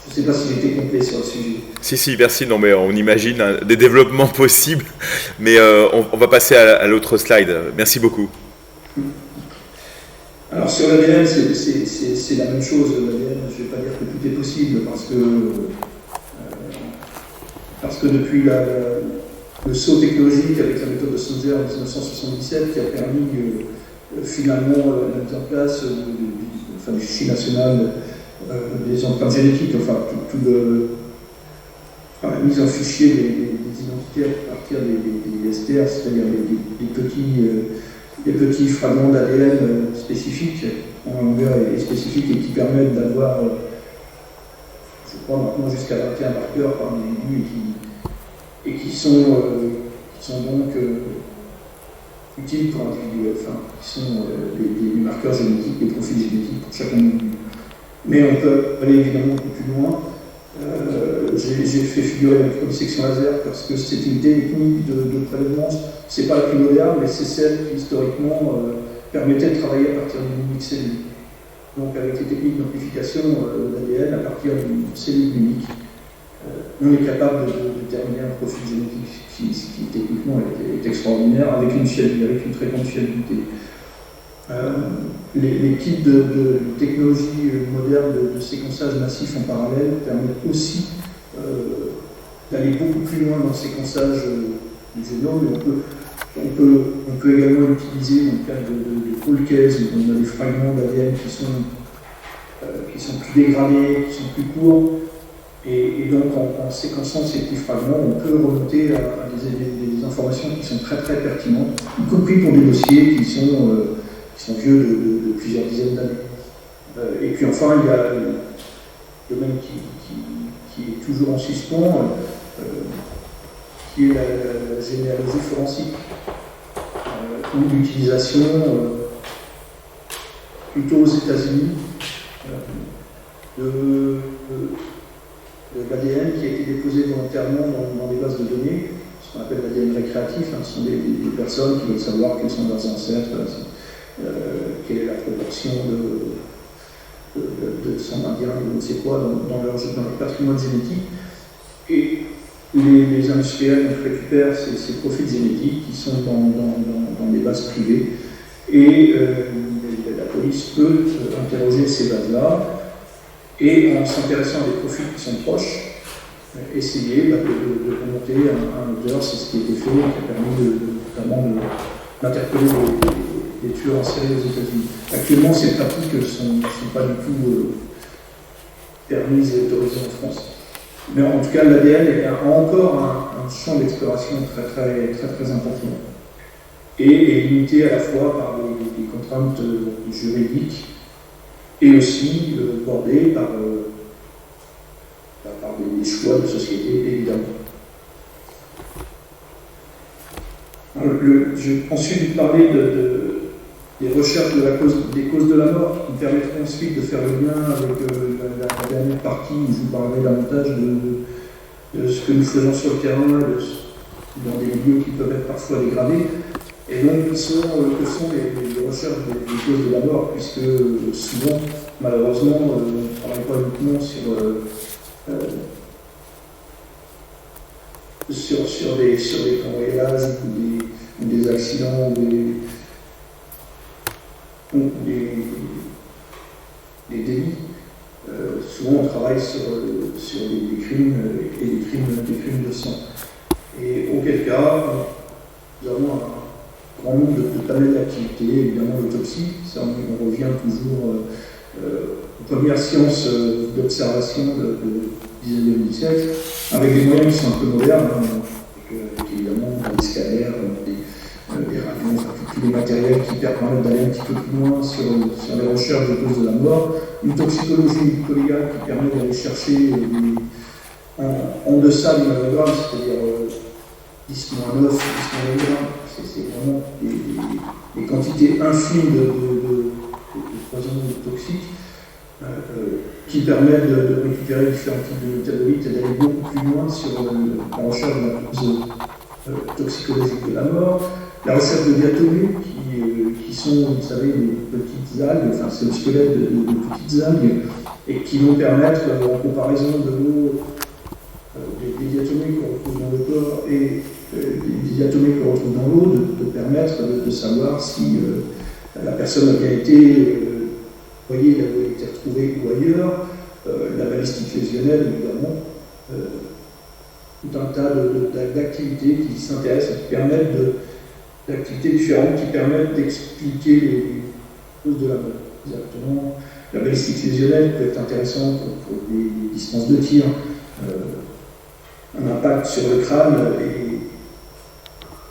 Speaker 2: Je ne sais pas si j'ai été complet sur le sujet.
Speaker 1: Si, merci. Non, mais on imagine des développements possibles, mais on va passer à l'autre slide. Merci beaucoup.
Speaker 2: Alors sur l'ADN, c'est la même chose. L'ADN, je ne vais pas dire que tout est possible, parce que depuis le saut technologique avec la méthode de Sonzer en 1977 qui a permis finalement la mise en place du fichier national des empreintes génétiques, la mise en fichier des identités à partir des STR, c'est-à-dire des petits fragments d'ADN spécifiques, en longueur et spécifiques, et qui permettent d'avoir, je crois maintenant, jusqu'à 21 marqueurs par individu et qui sont donc utiles pour individu, qui sont des marqueurs génétiques, des profils génétiques pour chaque individu. Mais on peut aller évidemment beaucoup plus loin. J'ai fait figurer la microdissection laser parce que c'est une technique de prélèvement, c'est pas la plus moderne, mais c'est celle qui historiquement permettait de travailler à partir d'une unique cellule. Donc avec les techniques d'amplification d'ADN à partir d'une cellule unique, on est capable de déterminer un profil génétique qui techniquement est extraordinaire, avec une très grande fiabilité. Les kits de technologie moderne de séquençage massif en parallèle permettent aussi d'aller beaucoup plus loin dans le séquençage du génome, mais on peut également l'utiliser dans le cadre de cold case, où on a des fragments d'ADN qui sont plus dégradés, qui sont plus courts, et donc en séquençant ces petits fragments, on peut remonter à des informations qui sont très très pertinentes, y compris pour des dossiers qui sont vieux de plusieurs dizaines d'années. Et puis enfin, il y a le domaine qui est toujours en suspens, qui est la généalogie forensique, ou l'utilisation plutôt aux États-Unis de l'ADN qui a été déposé volontairement dans des bases de données, ce qu'on appelle l'ADN récréatif. Ce sont des personnes qui veulent savoir quels sont leurs ancêtres, quelle est la proportion de sang indien, de je ne sais quoi, dans leur patrimoine génétique. Et les industriels récupèrent ces profils génétiques qui sont dans des bases privées. Et la police peut interroger ces bases-là et, en s'intéressant à des profils qui sont proches, essayer de remonter un auteur. C'est ce qui a été fait, qui a permis notamment d'interpeller les tueurs en série aux États-Unis. Actuellement, ces pratiques ne sont pas du tout permises et autorisées en France. Mais en tout cas, l'ADN a encore un champ d'exploration très, très, très, très important. Et est limité à la fois par des contraintes juridiques et aussi bordé par des choix de société, évidemment. J'ai ensuite parlé des recherches des causes de la mort, qui me permettront ensuite de faire le lien avec la dernière partie où je vous parlerai davantage de ce que nous faisons sur le terrain, dans des milieux qui peuvent être parfois dégradés. Et donc, que sont les recherches des causes de la mort, puisque souvent, malheureusement, on ne travaille pas uniquement sur des cambriolages ou des accidents ou des délits. Souvent, on travaille sur des crimes et des crimes de sang. Et auquel cas, nous avons un grand nombre de panels d'activités, évidemment l'autopsie, ça on revient toujours aux premières sciences d'observation du 19e siècle, avec des moyens qui sont un peu modernes, avec évidemment des scanners, des radios, enfin, tous les matériels qui permettent d'aller un petit peu plus loin sur les recherches de causes de la mort, une toxicologie collégiale qui permet d'aller chercher en deçà du nanogramme, c'est-à-dire 10-9, 10-9 grammes, c'est vraiment des quantités infimes de poisons toxiques qui permettent de récupérer différents types de métabolites et d'aller beaucoup plus loin sur la recherche de la cause toxicologique de la mort, la recherche de diatomées qui sont, vous savez, des petites algues, enfin c'est le squelette de petites algues, et qui vont permettre, en comparaison de l'eau, des diatomées qu'on retrouve dans le corps et des diatomées qu'on retrouve dans l'eau, de permettre de savoir si la personne a bien été voyez, là où elle a été retrouvée ou ailleurs, la balistique lésionnelle évidemment, tout un tas d'activités qui s'intéressent et qui permettent d'activités différentes qui permettent d'expliquer les causes de la mort. Exactement. La balistique lésionnelle peut être intéressante pour des distances de tir, un impact sur le crâne et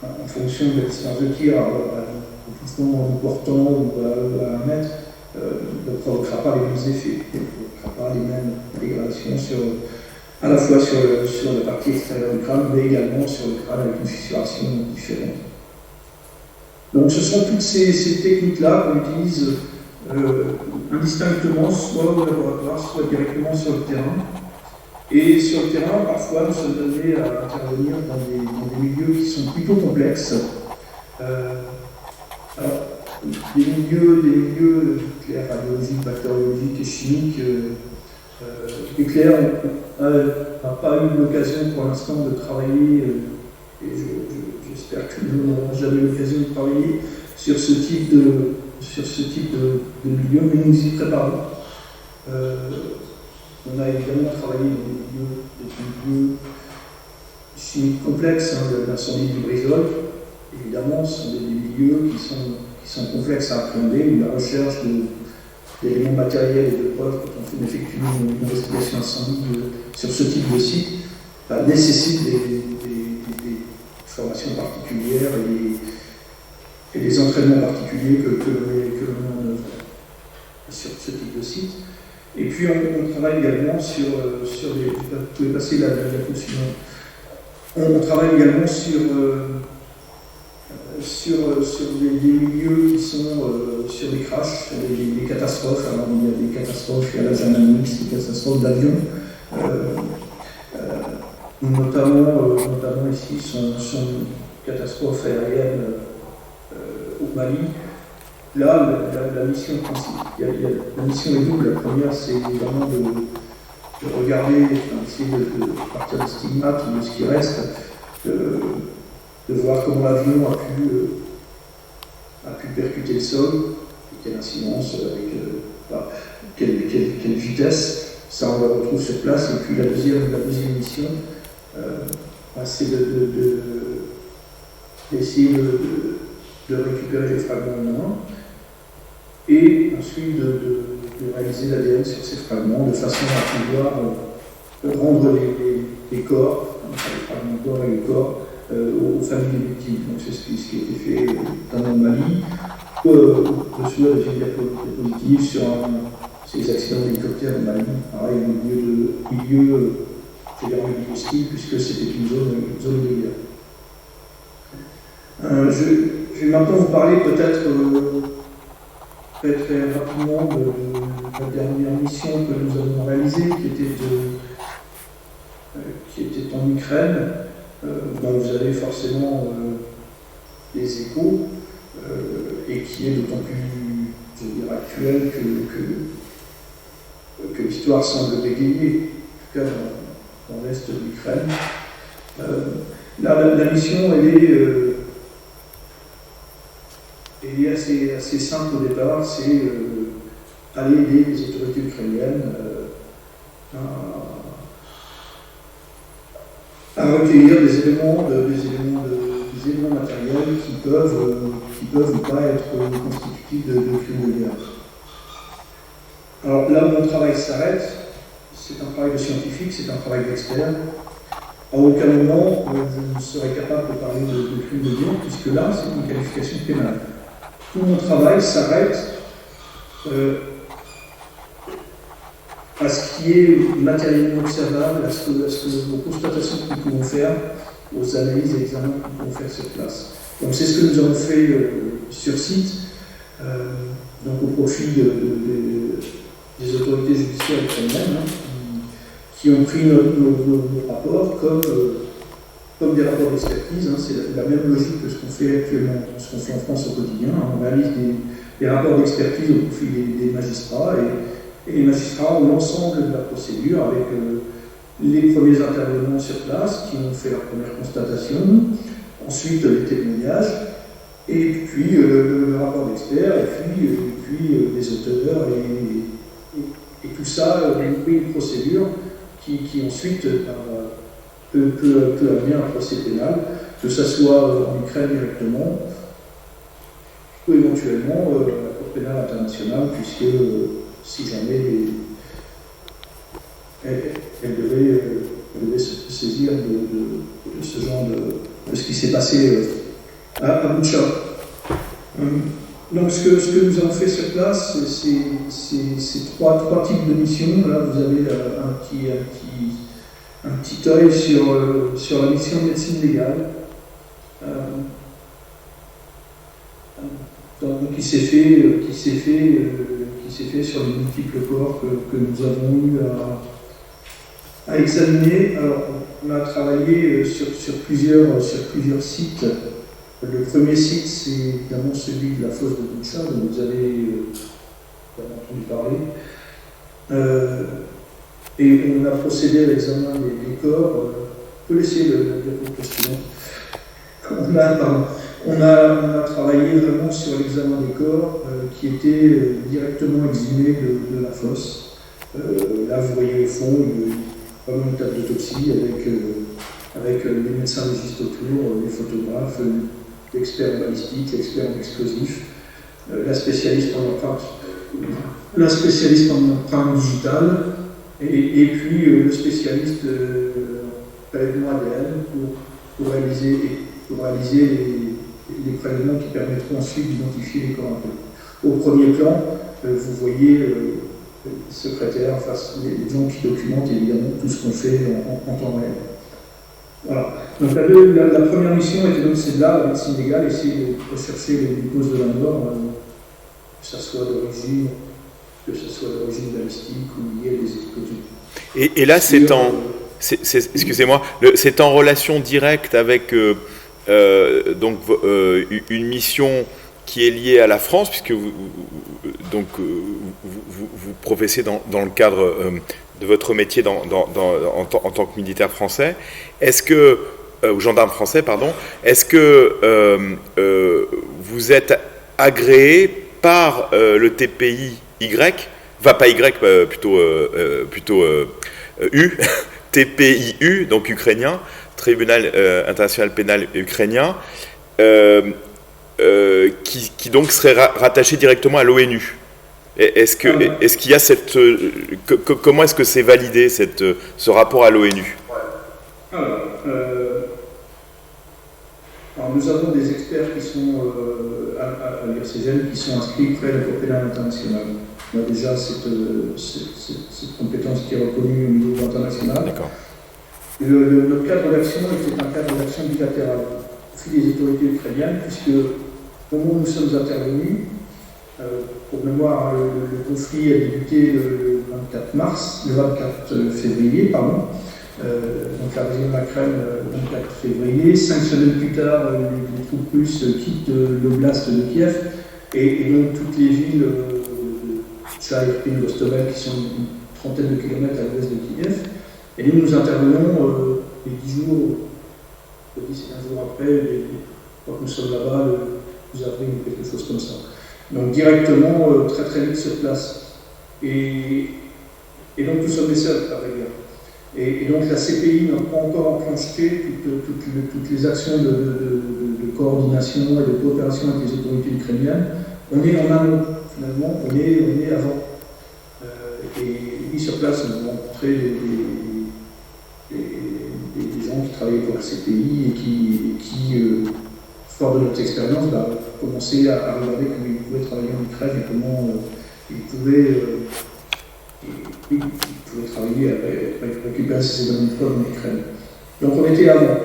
Speaker 2: en fonction de la distance de tir, en portant ou à 1 mètre, ne provoquera pas les mêmes effets, ne provoquera pas les mêmes dégradations à la fois sur la partie extérieure du crâne, mais également sur le crâne avec une fissuration différente. Donc ce sont toutes ces techniques-là qu'on utilise indistinctement, soit au laboratoire, soit directement sur le terrain. Et sur le terrain, parfois, nous sommes amenés à intervenir dans des milieux qui sont plutôt complexes. Alors, des milieux nucléaires, radiologiques, bactériologiques et chimiques. Nucléaire, on n'a pas eu l'occasion pour l'instant de travailler, et j'espère que nous n'aurons jamais l'occasion de travailler sur ce type de milieu, mais nous y préparons. On a évidemment travaillé dans des milieux chimiques complexes, l'incendie du Brisol. Évidemment, ce sont des milieux qui sont complexes à appréhender, où la recherche d'éléments matériels et de preuves, quand on effectue une investigation incendie sur ce type de site, nécessite des formations particulières et des entraînements particuliers que l'on met en œuvre sur ce type de site. Et puis on travaille également sur les. Vous pouvez passer la diapo suivante. On travaille également sur des milieux qui sont sur des crashs, des catastrophes. Alors il y a des catastrophes à la Germanix, des catastrophes d'avion. Notamment ici sont catastrophes aériennes au Mali. Là, la mission principale, la mission est double. La première, c'est évidemment de regarder, essayer de partir des stigmates ou de ce qui reste, de voir comment l'avion a pu percuter le sol, quelle incidence, avec quelle vitesse. Ça, on le retrouve sur place. Et puis la deuxième mission, c'est d'essayer de récupérer les fragments humains et ensuite de réaliser l'ADN sur ces fragments de façon à pouvoir rendre les corps, les fragments de corps et les corps aux familles des victimes. Donc c'est ce qui a été fait dans le Mali. Dessus, avec une diapositive sur ces accidents d'hélicoptère au Mali, pareil, au milieu hostile, puisque c'était une zone de guerre. Je vais maintenant vous parler peut-être très rapidement de la dernière mission que nous avons réalisée, qui était en Ukraine, dont vous avez forcément des échos, et qui est d'autant plus, je veux dire, actuelle que l'histoire semble bégayer, en tout cas dans l'est de l'Ukraine. La mission, elle est assez simple au départ, c'est aller aider les autorités ukrainiennes à recueillir des éléments matériels qui peuvent ou pas être constitutifs de crimes de guerre. Alors là où mon travail s'arrête, c'est un travail de scientifique, c'est un travail d'expert. À aucun moment je ne serai capable de parler de crimes de guerre, puisque là c'est une qualification pénale. Tout mon travail s'arrête à ce qui est matériellement observable, aux constatations que nous pouvons faire, aux analyses et examens que nous pouvons faire sur place. Donc c'est ce que nous avons fait sur site, donc au profit des autorités judiciaires ukrainiennes, qui ont pris nos rapports comme des rapports d'expertise. C'est la même logique que ce qu'on fait actuellement, ce qu'on fait en France au quotidien. On réalise des rapports d'expertise au profit des magistrats, et les magistrats ont l'ensemble de la procédure avec les premiers intervenants sur place qui ont fait leur première constatation, ensuite les témoignages, et puis le rapport d'expert, et puis les auteurs, et tout ça, une procédure qui ensuite peut amener un procès pénal, que ce soit en Ukraine directement, ou éventuellement la Cour pénale internationale, puisque si jamais elle devait se saisir de ce genre de ce qui s'est passé à Boutcha. Donc ce que nous avons fait sur place, c'est trois types de missions. Là vous avez un petit œil sur la mission de médecine légale, qui s'est fait sur les multiples corps que nous avons eu à examiner. Alors, on a travaillé sur plusieurs sites. Le premier site, c'est évidemment celui de la fosse de Boutcha, dont vous avez entendu parler. Et on a procédé à l'examen des corps. On peut laisser le diapo suivant. On a travaillé vraiment sur l'examen des corps qui étaient directement exhumés de la fosse. Là, vous voyez au fond une table d'autopsie avec les médecins légistes autour, les photographes, l'expert en balistique, l'expert en explosifs, la spécialiste en empreinte digitale, et puis le spécialiste prélèvement ADN pour réaliser les prélèvements qui permettront ensuite d'identifier les corps inconnus. Au premier plan, vous voyez les secrétaires, les gens qui documentent évidemment tout ce qu'on fait en temps réel. Voilà. Donc la première mission était donc celle-là, la médecine légale, essayer de rechercher les causes de la mort, que ce soit d'origine balistique ou liée à des explosifs.
Speaker 1: Et là, c'est en relation directe avec une mission qui est liée à la France, puisque vous professez dans le cadre de votre métier en tant que militaire français. Est-ce que, ou gendarme français, pardon, est-ce que vous êtes agréé par le TPI Y, pas Y, plutôt U, TPIU, donc ukrainien, Tribunal international pénal ukrainien, qui donc serait rattaché directement à l'ONU. Est-ce qu'il y a comment est-ce que c'est validé ce rapport à l'ONU?
Speaker 2: Alors nous avons des experts qui sont à l'IRCGN qui sont inscrits près de la Cour pénale internationale. On a déjà cette compétence qui est reconnue au niveau international.
Speaker 1: D'accord.
Speaker 2: Notre cadre d'action était un cadre d'action bilatéral. profit des autorités ukrainiennes, puisque au moment où nous sommes intervenus, pour mémoire, le conflit a débuté le 24 février, pardon. Donc l'invasion de l'Ukraine le 24 février. 5 semaines plus tard, les troupes russes quittent l'oblast de Kiev, et donc toutes les villes de Tchaïrpin, Rostomel, qui sont une trentaine de kilomètres à l'ouest de Kiev. Et nous intervenons les 10 jours, 10 et 15 jours après, quand nous sommes là-bas, le 12 avril ou quelque chose comme ça. Donc directement, très très vite sur place. Et donc nous sommes les seuls à vrai dire. Et donc la CPI n'a pas encore enclenché toutes les actions de coordination et de coopération avec les autorités ukrainiennes. On est en amont, finalement, on est avant. Et sur place, nous avons rencontré des gens qui travaillaient pour la CPI et qui fort de notre expérience, commencer à regarder comment ils pouvaient travailler en Ukraine et comment ils pouvaient travailler à récupérer ces éléments de preuve en Ukraine. Donc on était avant.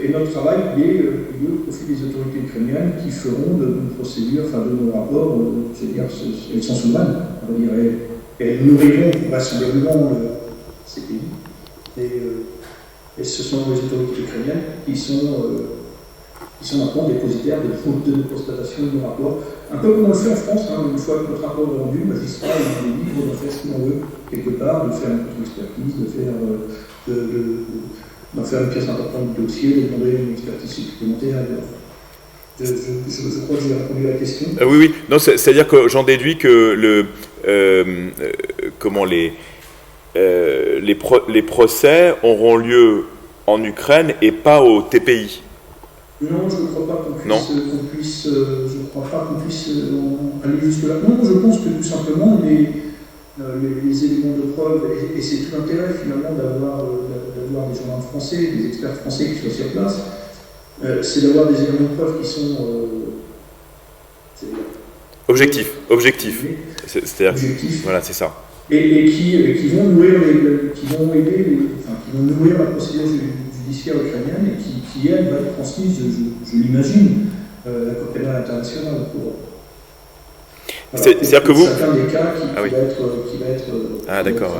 Speaker 2: Et notre travail est au profit des autorités ukrainiennes qui feront de nos procédures, enfin de nos rapports, c'est-à-dire elles sont souveraines, on va dire, et elles nourriront vraisemblablement le CPI. Et ce sont les autorités ukrainiennes qui sont maintenant dépositaires de nos constatations de nos rapports. Un peu comme on le fait en France, une fois que notre rapport est rendu, le magistrat est libre de faire ce qu'il en veut, quelque part, de faire une contre-expertise, d'en faire une pièce importante du dossier, de demander une expertise supplémentaire. Je crois que j'ai répondu à la question.
Speaker 1: Oui. Non, c'est-à-dire que j'en déduis que les procès auront lieu en Ukraine et pas au TPI.
Speaker 2: Non, je ne crois pas qu'on puisse aller jusque-là. Non, je pense que tout simplement les éléments de preuve, et c'est tout l'intérêt finalement d'avoir des journaux français, des experts français qui soient sur place, c'est d'avoir des éléments de preuve qui sont
Speaker 1: objectifs. C'est-à-dire, voilà, c'est ça.
Speaker 2: Et qui vont nourrir la procédure judiciaire ukrainienne et qui elle, va être transmise, je l'imagine, à la Cour pénale internationale pour.
Speaker 1: C'est-à-dire que vous.
Speaker 2: Chacun des cas qui va être.
Speaker 1: Ah, d'accord.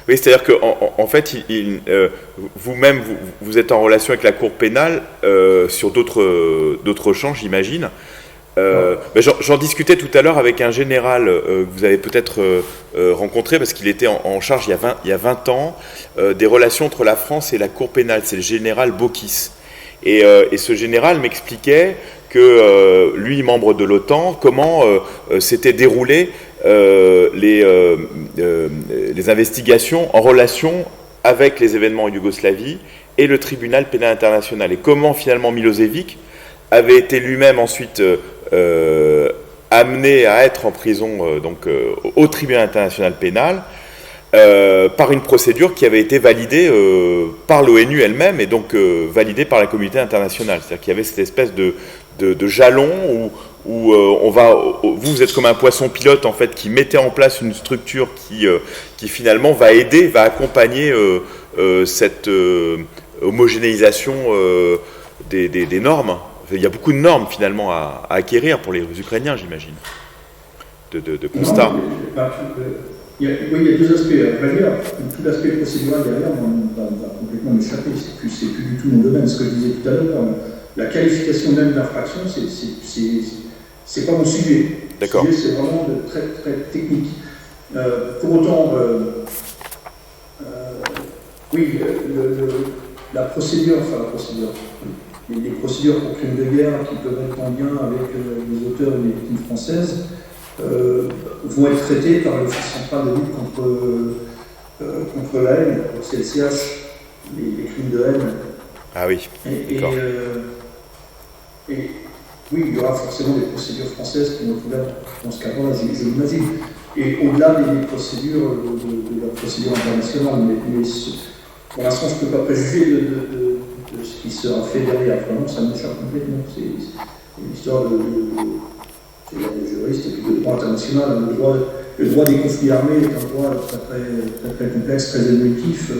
Speaker 1: Oui, c'est-à-dire qu'en fait, vous-même, vous êtes en relation avec la Cour pénale sur d'autres champs, j'imagine. J'en discutais tout à l'heure avec un général que vous avez peut-être rencontré parce qu'il était en charge il y a 20 ans des relations entre la France et la Cour pénale. C'est le général Bokis. Et ce général m'expliquait que lui, membre de l'OTAN, comment s'étaient déroulées les investigations en relation avec les événements en Yougoslavie et le tribunal pénal international. Et comment finalement Milosevic avait été lui-même ensuite amené à être en prison au tribunal international pénal par une procédure qui avait été validée par l'ONU elle-même et donc validée par la communauté internationale. C'est-à-dire qu'il y avait cette espèce de jalon où vous êtes comme un poisson pilote en fait qui mettait en place une structure qui finalement va accompagner cette homogénéisation des normes. Il y a beaucoup de normes finalement à acquérir pour les Ukrainiens, j'imagine, de constats.
Speaker 2: Il y a deux aspects. À vrai dire, tout l'aspect procédural derrière va complètement m'échapper. C'est plus du tout mon domaine. Ce que je disais tout à l'heure, la qualification même d'infraction, c'est pas mon sujet.
Speaker 1: D'accord.
Speaker 2: Le sujet, c'est vraiment très très technique. Pour autant, la procédure, les procédures pour crimes de guerre qui peuvent être en lien avec les auteurs des victimes françaises vont être traitées par l'Office central de lutte contre la haine, donc c'est le CH, les crimes de haine.
Speaker 1: Ah oui, d'accord.
Speaker 2: Et oui, il y aura forcément des procédures françaises qui vont être ouvertes dans ce cadre-là, je l'imagine. Et au-delà des procédures de la procédure internationale, mais pour l'instant, je ne peux pas préjuger de ce qui sera fait derrière. Vraiment, ça m'échappe complètement. C'est une histoire de juristes et puis de droit international. Le droit des conflits armés est un droit très complexe, très évolutif.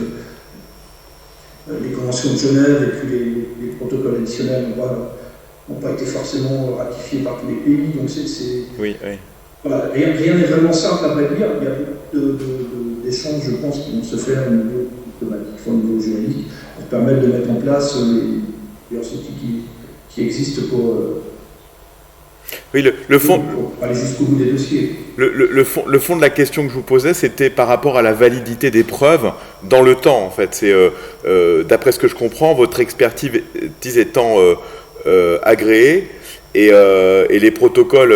Speaker 2: les conventions de Genève et puis les protocoles additionnels n'ont pas été forcément ratifiés par tous les pays. Donc
Speaker 1: oui.
Speaker 2: Voilà, rien n'est vraiment simple à vrai dire. Il y a beaucoup d'échanges, je pense, qui vont se faire au niveau diplomatique, au niveau juridique, pour permettre de mettre en place les outils qui existent pour aller jusqu'au bout des dossiers.
Speaker 1: Le fond de la question que je vous posais, c'était par rapport à la validité des preuves dans le temps, en fait. C'est, d'après ce que je comprends, votre expertise étant agréée et les protocoles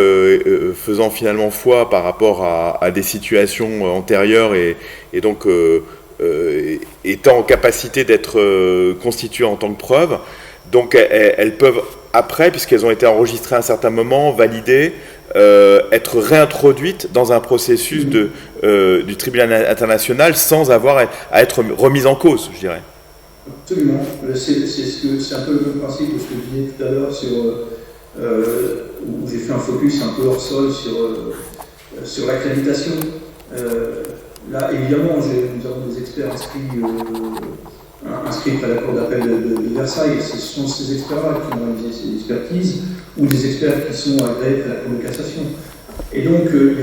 Speaker 1: faisant finalement foi par rapport à des situations antérieures et donc étant en capacité d'être constituées en tant que preuve. Donc elles peuvent, après, puisqu'elles ont été enregistrées à un certain moment, validées, être réintroduites dans un processus du tribunal international sans avoir à être remise en cause, je dirais.
Speaker 2: Absolument. C'est un peu le même principe de ce que je disais tout à l'heure où j'ai fait un focus un peu hors sol sur l'accréditation. Là, évidemment, nous avons des experts inscrits à la Cour d'appel de Versailles. Ce sont ces experts-là qui ont réalisé ces expertises, ou des experts qui sont agréés à la Cour de cassation. Et donc, il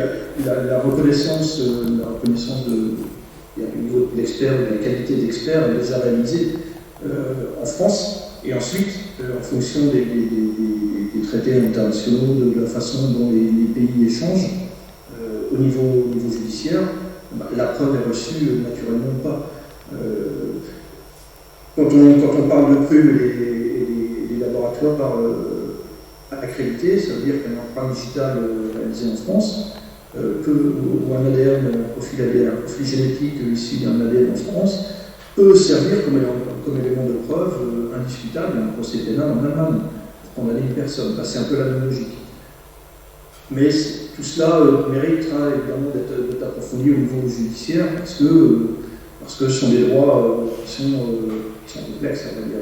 Speaker 2: y a la reconnaissance au niveau de l'expert, de la qualité d'expert, elle les a réalisés en France. Et ensuite, en fonction des traités internationaux, de la façon dont les pays échangent, au niveau judiciaire, la preuve est reçue naturellement ou pas. Quand on parle de preuves et les laboratoires accrédités, ça veut dire qu'un empreinte digitale réalisée en France, ou un ADN, un profil génétique issu d'un ADN en France, peut servir comme élément de preuve indiscutable dans un procès pénal en Allemagne pour condamner une personne. C'est un peu la même logique. Mais tout cela méritera évidemment d'être approfondi au niveau judiciaire parce que ce sont des droits qui sont complexes, on va dire,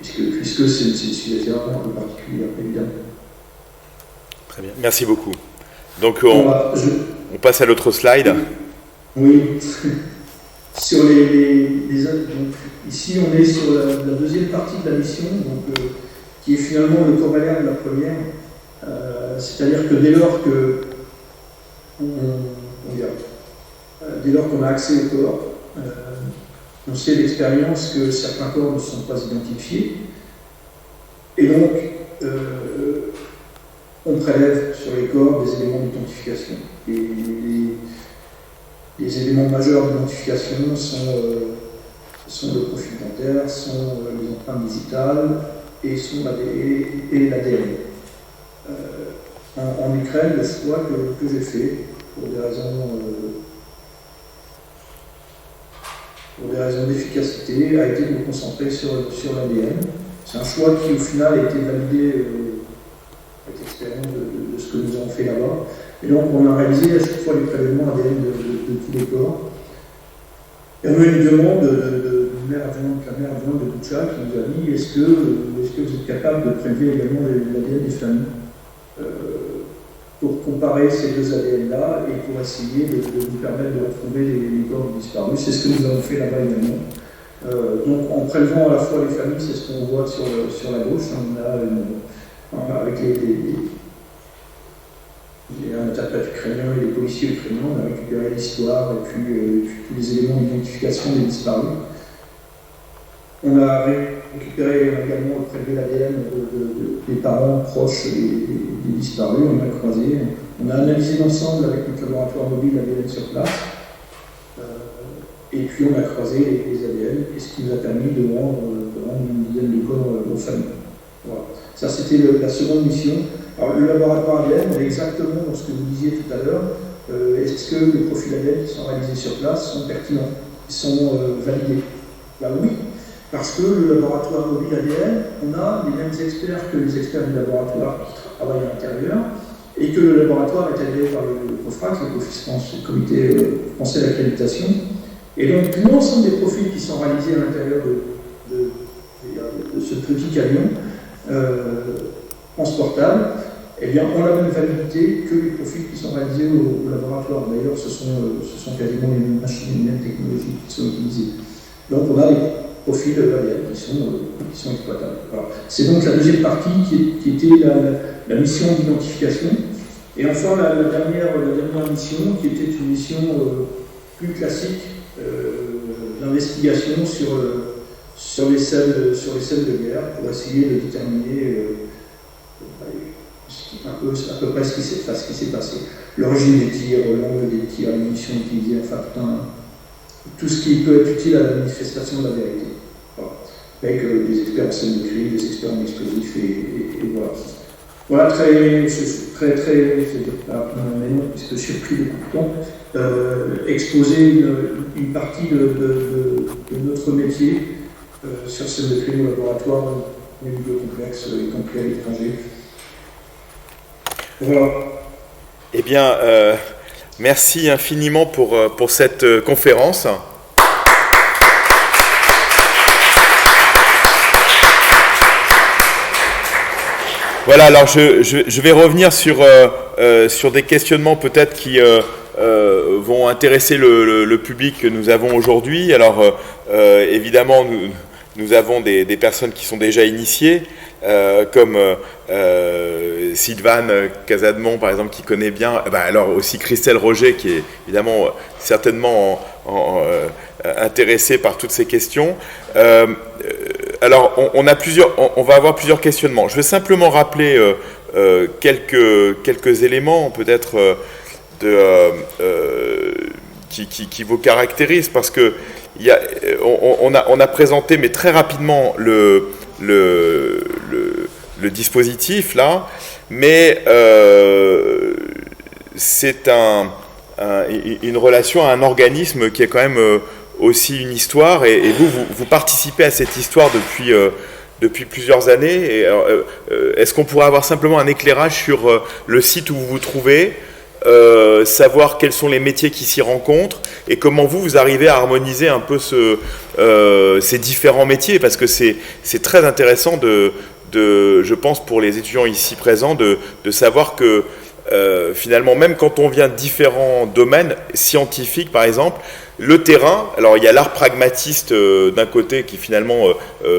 Speaker 2: puisque c'est une situation un peu particulière, évidemment.
Speaker 1: Très bien, merci beaucoup. Donc on passe à l'autre slide.
Speaker 2: Oui. Sur donc, ici, on est sur la deuxième partie de la mission, qui est finalement le corollaire de la première. C'est-à-dire que dès lors qu'on a accès au corps, on sait d'expérience que certains corps ne sont pas identifiés. Et donc, on prélève sur les corps des éléments d'identification. Les éléments majeurs d'identification sont le profil dentaire, sont les empreintes digitales et l'ADN. En Ukraine, le choix que j'ai fait, pour des raisons d'efficacité, a été de me concentrer sur l'ADN. C'est un choix qui, au final, a été validé avec l'expérience de ce que nous avons fait là-bas. Et donc, on a réalisé à chaque fois les prélèvements ADN de tous les corps. Et on a eu une demande de la mère adjointe de Boucha qui nous a dit est-ce que vous êtes capable de prélever également l'ADN des familles pour comparer ces deux ADN-là et pour essayer de nous permettre de retrouver les corps disparus. C'est ce que nous avons fait là-bas également. Donc, en prélevant à la fois les familles, c'est ce qu'on voit sur la gauche. On a avec un interprète ukrainien et les policiers ukrainiens, on a récupéré l'histoire et puis tous les éléments d'identification des disparus. On a récupéré également prélevé l'ADN des parents proches des disparus, on a croisé, on a analysé l'ensemble avec notre laboratoire mobile l'ADN sur place, et puis on a croisé les ADN, et ce qui nous a permis de rendre une dizaine de corps aux familles. Voilà. Ça, c'était la seconde mission. Alors, le laboratoire ADN, on est exactement dans ce que vous disiez tout à l'heure. Est-ce que les profils ADN qui sont réalisés sur place sont pertinents, ils sont validés? Oui, parce que le laboratoire mobile ADN, on a les mêmes experts que les experts du laboratoire qui travaillent à l'intérieur, et que le laboratoire est agréé par le COFRAC, le comité français d'accréditation. Et donc, l'ensemble des profils qui sont réalisés à l'intérieur de ce petit camion transportable eh bien, ont la même validité que les profils qui sont réalisés au laboratoire. D'ailleurs, ce sont quasiment les mêmes machines, les mêmes technologies qui sont utilisées. Donc, on a des profils variables qui sont exploitables. Voilà. C'est donc la deuxième partie qui était la mission d'identification. Et enfin, la dernière mission, qui était une mission plus classique d'investigation sur les selles de guerre pour essayer de déterminer à peu près ce qui s'est passé. L'origine des tirs, l'angle des tirs, les munitions utilisées, enfin tout ce qui peut être utile à la manifestation de la vérité. Voilà. Avec des experts en scène de crime, des experts en explosifs et voilà. Voilà, très, c'est pas maintenant, puisque j'ai pris beaucoup de temps, exposer une partie de notre métier sur scène de crime au laboratoire, les milieux complexes, y compris à l'étranger. Voilà.
Speaker 1: Eh bien, merci infiniment pour cette conférence. Voilà, alors je vais revenir sur des questionnements peut-être qui vont intéresser le public que nous avons aujourd'hui. Alors, évidemment, nous avons des personnes qui sont déjà initiées, comme Sylvain Casademont, par exemple, qui connaît bien, alors aussi Christelle Roger, qui est évidemment certainement intéressée par toutes ces questions. Alors, on va avoir plusieurs questionnements. Je vais simplement rappeler quelques éléments, peut-être, qui vous caractérisent, parce que on a présenté, mais très rapidement, le dispositif, là, mais c'est une relation à un organisme qui est quand même aussi une histoire, et vous participez à cette histoire depuis plusieurs années. Est-ce qu'on pourrait avoir simplement un éclairage sur le site où vous vous trouvez, savoir quels sont les métiers qui s'y rencontrent, et comment vous arrivez à harmoniser un peu ces différents métiers, parce que c'est très intéressant je pense, pour les étudiants ici présents, de savoir que finalement, même quand on vient de différents domaines scientifiques, par exemple, le terrain, alors il y a l'art pragmatiste d'un côté qui finalement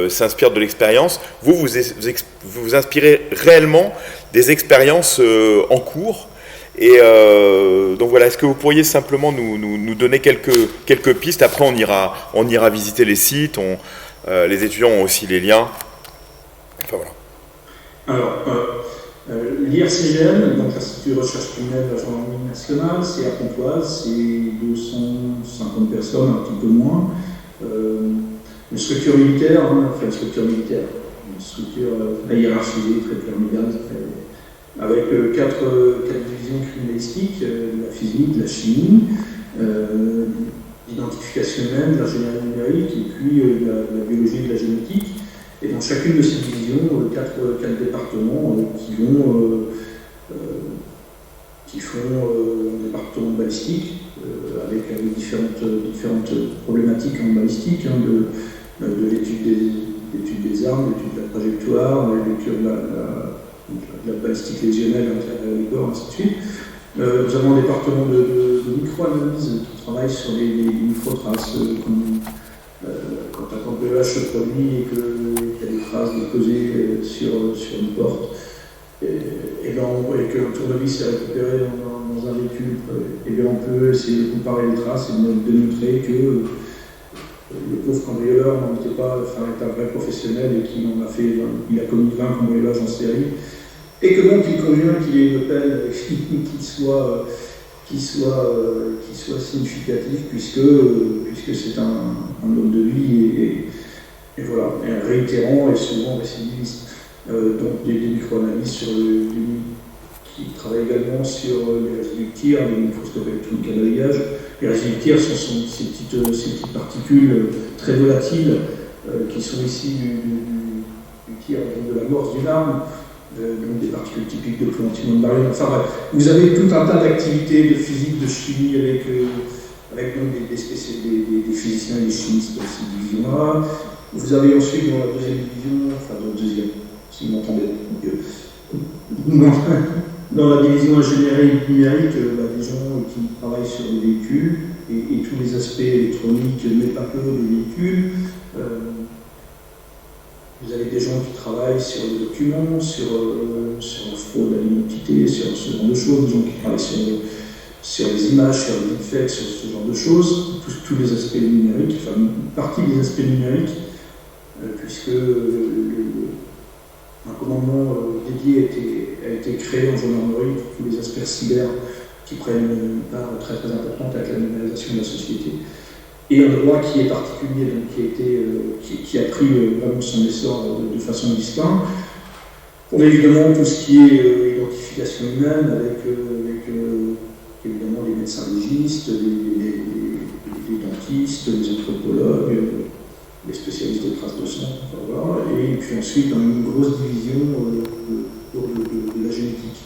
Speaker 1: s'inspire de l'expérience, vous inspirez réellement des expériences en cours. Et donc voilà, est-ce que vous pourriez simplement nous donner quelques pistes? Après on ira visiter les sites, les étudiants ont aussi les liens. Enfin voilà.
Speaker 2: Alors, l'IRCGN, donc l'Institut de recherche criminelle de la gendarmerie nationale, c'est à Pontoise, c'est 250 personnes, un petit peu moins. Une structure militaire, une structure hiérarchisée, très pyramidale, avec quatre divisions criminalistiques, de la physique, de la chimie, l'identification humaine, de l'ingénierie numérique, et puis de la biologie et de la génétique. Et dans chacune de ces divisions, quatre départements qui font un département balistique, avec différentes problématiques en balistique, de l'étude des armes, l'étude de la trajectoire, l'étude de la balistique lésionnelle à l'intérieur du corps, ainsi de suite. Nous avons un département de micro-analyse qui travaille sur les micro-traces. Quand un cambriolage se produit et qu'il y a des traces déposées sur une porte, et que le tournevis est récupéré dans un véhicule, et bien on peut essayer de comparer les traces et de démontrer que le pauvre cambrioleur n'en était pas, est un vrai professionnel et il a commis 20 cambriolages en série, et que donc il convient qu'il y ait une peine qui soit significatif, puisque c'est un mode de vie et voilà, et réitérant et souvent récidiviste. Donc des micro-analyses qui travaillent également sur les résidus de tir, les microscopes électroniques à balayage. Les résidus de tir sont ces petites particules très volatiles qui sont issues du tir, de l'amorce d'une arme. Donc des particules typiques de plomb, antimone, barium. Enfin bref, vous avez tout un tas d'activités de physique, de chimie avec donc des physiciens et des chimistes dans cette division-là. Vous avez ensuite dans la deuxième division, enfin dans la deuxième, si vous m'entendez mieux, dans la division ingénierie numérique, des gens qui travaillent sur les véhicules et tous les aspects électroniques, mais pas que des véhicules. Vous avez des gens qui travaillent sur les documents, sur la fraude à l'identité, sur ce genre de choses, des gens qui travaillent sur les images, sur les deepfakes, sur ce genre de choses, tous les aspects numériques, enfin une partie des aspects numériques, puisque un commandement dédié a été créé en gendarmerie pour tous les aspects cyber qui prennent une part très très importante avec la numérisation de la société. Et un droit qui est particulier, donc qui a pris vraiment son essor de façon distincte. On a évidemment tout ce qui est identification humaine, avec évidemment les médecins légistes, les dentistes, les anthropologues, les spécialistes des traces de sang, voilà. Et puis ensuite une grosse division de la génétique.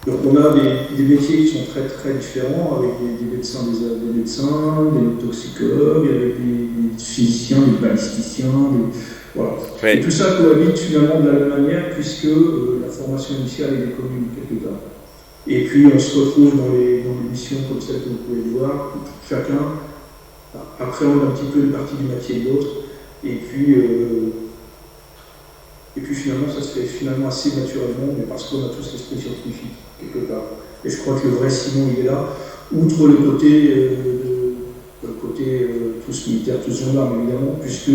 Speaker 2: Donc on a des métiers qui sont très très différents, avec des médecins, des toxicologues, avec des physiciens, des balisticiens, voilà. Oui. Et tout ça cohabite finalement de la même manière, puisque la formation initiale est commune quelque part. Et puis on se retrouve dans les missions comme celle que vous pouvez le voir, chacun appréhende un petit peu une partie du métier de l'autre, et puis finalement ça se fait finalement assez naturellement, mais parce qu'on a tous l'esprit scientifique quelque part. Et je crois que le vrai Simon il est là, outre le côté tous militaires, tous gendarmes évidemment, puisque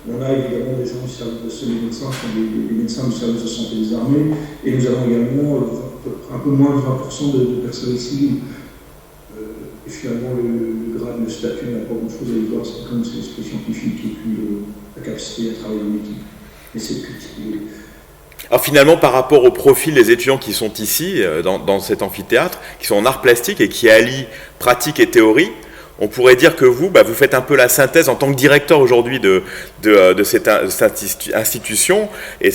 Speaker 2: on a évidemment des gens du service de médecins qui sont des médecins du service de santé des armées, et nous avons également un peu moins de 20% de personnel civil. Et finalement, le grade, le statut n'a pas grand-chose à y voir, c'est comme c'est l'esprit scientifique et puis la capacité à travailler en équipe. Mais c'est plus.
Speaker 1: Alors finalement, par rapport au profil des étudiants qui sont ici, dans cet amphithéâtre, qui sont en arts plastiques et qui allient pratique et théorie, on pourrait dire que vous faites un peu la synthèse en tant que directeur aujourd'hui de cette institution et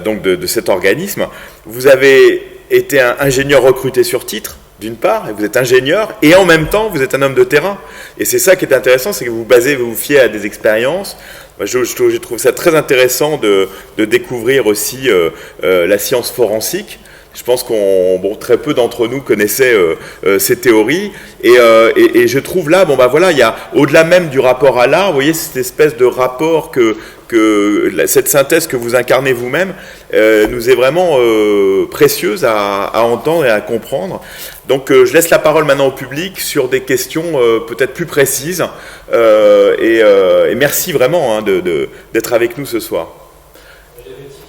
Speaker 1: donc de cet organisme. Vous avez été un ingénieur recruté sur titre, d'une part, et vous êtes ingénieur, et en même temps, vous êtes un homme de terrain. Et c'est ça qui est intéressant, c'est que vous vous fiez à des expériences. Je trouve ça très intéressant de découvrir aussi la science forensique. Je pense très peu d'entre nous connaissaient ces théories, et je trouve là, il y a au-delà même du rapport à l'art, vous voyez cette espèce de rapport cette synthèse que vous incarnez vous-même nous est vraiment précieuse à entendre et à comprendre. Donc je laisse la parole maintenant au public sur des questions peut-être plus précises, et merci vraiment d'être avec nous ce soir.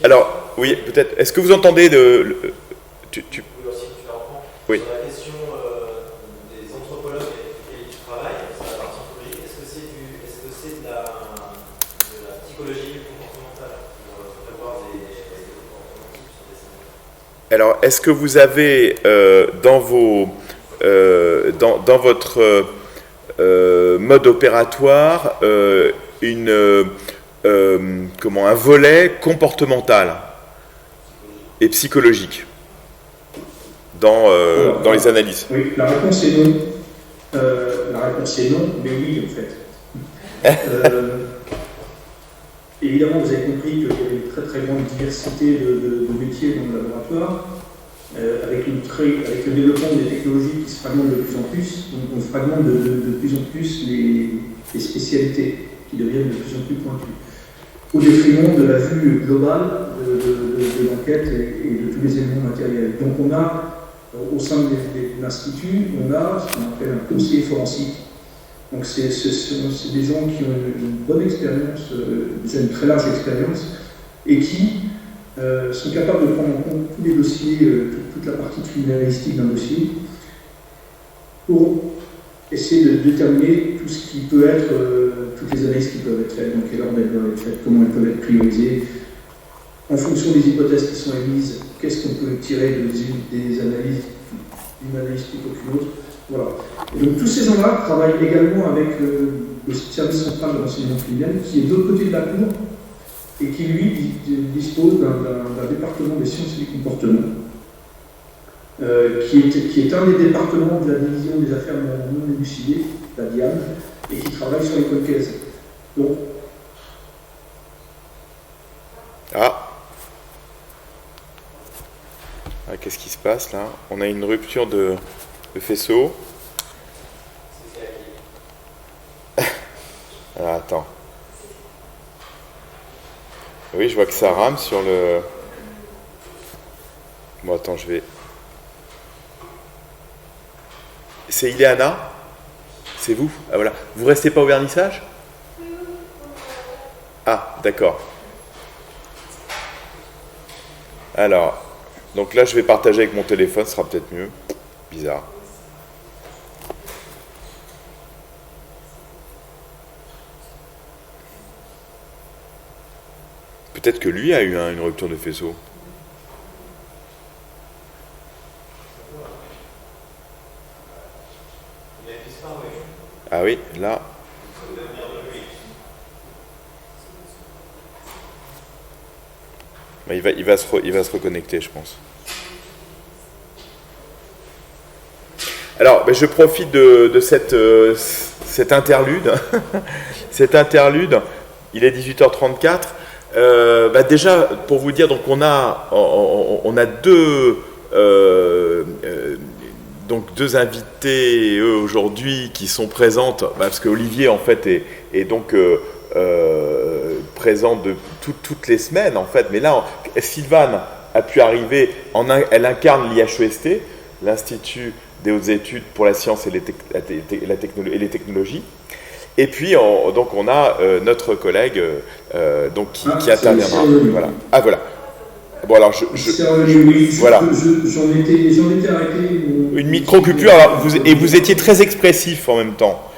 Speaker 1: Alors, oui, peut-être, est-ce que vous entendez Oui.
Speaker 3: Sur la question des anthropologues et du travail, sur la partie anthropologique, est-ce que c'est de la psychologie comportementale pour prévoir des comportements types sur des scènes?
Speaker 1: Alors, est-ce que vous avez dans votre mode opératoire un volet comportemental et psychologique dans les analyses?
Speaker 2: Oui, la réponse est non. La réponse est non, mais oui, en fait. Évidemment, vous avez compris qu'il y avait une très très grande diversité de métiers dans le laboratoire, avec le développement des technologies qui se fragmentent de plus en plus. Donc on fragmente de plus en plus les spécialités qui deviennent de plus en plus pointues, au détriment de la vue globale de l'enquête et de tous les éléments matériels. Donc on a, au sein de l'Institut, on a ce qu'on appelle un conseiller forensique. Donc c'est des gens qui ont une bonne expérience, déjà une très large expérience, et qui sont capables de prendre en compte tous les dossiers, toute la partie criminalistique d'un dossier, pour essayer de déterminer tout ce qui peut être, toutes les analyses qui peuvent être faites, dans quel ordre elles peuvent être faites, comment elles peuvent être priorisées, en fonction des hypothèses qui sont émises, qu'est-ce qu'on peut tirer des analyses, d'une analyse plutôt qu'une autre. Voilà. Et donc tous ces gens-là travaillent également avec le service central de l'enseignement criminel, qui est de l'autre côté de la cour, et qui lui dispose d'un département des sciences et du comportement, qui est un des départements de la division des affaires non élucidées, la DIAN, et qui travaille sur les codes. Donc,
Speaker 1: qu'est-ce qui se passe là? On a une rupture de faisceau. Alors, attends. Oui, je vois que ça rame sur le... Bon, attends, je vais... C'est Ileana? C'est vous? Ah, voilà. Vous restez pas au vernissage? Ah, d'accord. Alors, donc là, je vais partager avec mon téléphone, ce sera peut-être mieux. Bizarre. Peut-être que lui a eu une rupture de faisceau. Ah oui, là. Il va se reconnecter, je pense. Alors, je profite de cet interlude. Cet interlude, il est 18h34. Déjà, pour vous dire, donc on a deux invités aujourd'hui qui sont présentes, parce que Olivier en fait est donc présent de toutes les semaines en fait, mais là Sylvane a pu arriver, elle incarne l'IHEST, l'Institut des hautes études pour la science et les technologies. Et puis, on a notre collègue qui interviendra. Voilà. Ah, voilà. Bon, alors, voilà.
Speaker 2: J'en étais arrêté.
Speaker 1: Une micro-coupure, et vous étiez très expressif en même temps.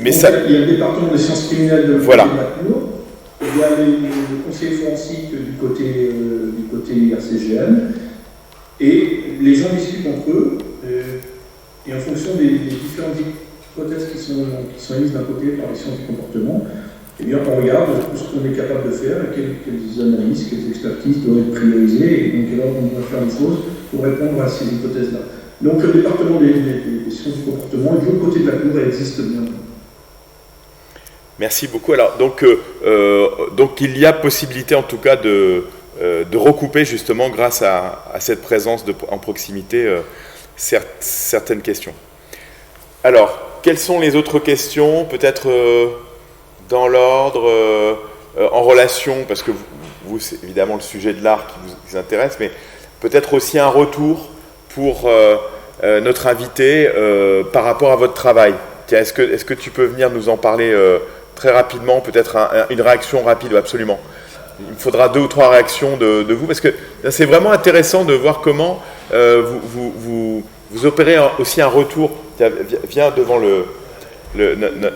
Speaker 1: Mais ça...
Speaker 2: Il y a le département des sciences criminelles de
Speaker 1: voilà.
Speaker 2: La Cour, il y a le conseil forensique du côté RCGM, et les gens discutent entre eux. Et en fonction des différentes hypothèses qui sont émises d'un côté par les sciences du comportement, eh bien, on regarde tout ce qu'on est capable de faire, quelles analyses, quelles expertises doivent être priorisées, et donc alors on doit faire les choses pour répondre à ces hypothèses-là. Donc le département des sciences du comportement, de l'autre côté de la Cour, elle existe bien.
Speaker 1: Merci beaucoup. Alors, donc il y a possibilité en tout cas de recouper justement grâce à cette présence en proximité certaines questions. Alors, quelles sont les autres questions? Peut-être dans l'ordre, en relation, parce que vous c'est évidemment le sujet de l'art qui vous intéresse, mais peut-être aussi un retour pour notre invité par rapport à votre travail. Tiens, est-ce que tu peux venir nous en parler très rapidement, peut-être une réaction rapide? Absolument. Il me faudra 2 ou 3 réactions de vous, parce que c'est vraiment intéressant de voir comment vous opérez aussi un retour. Viens devant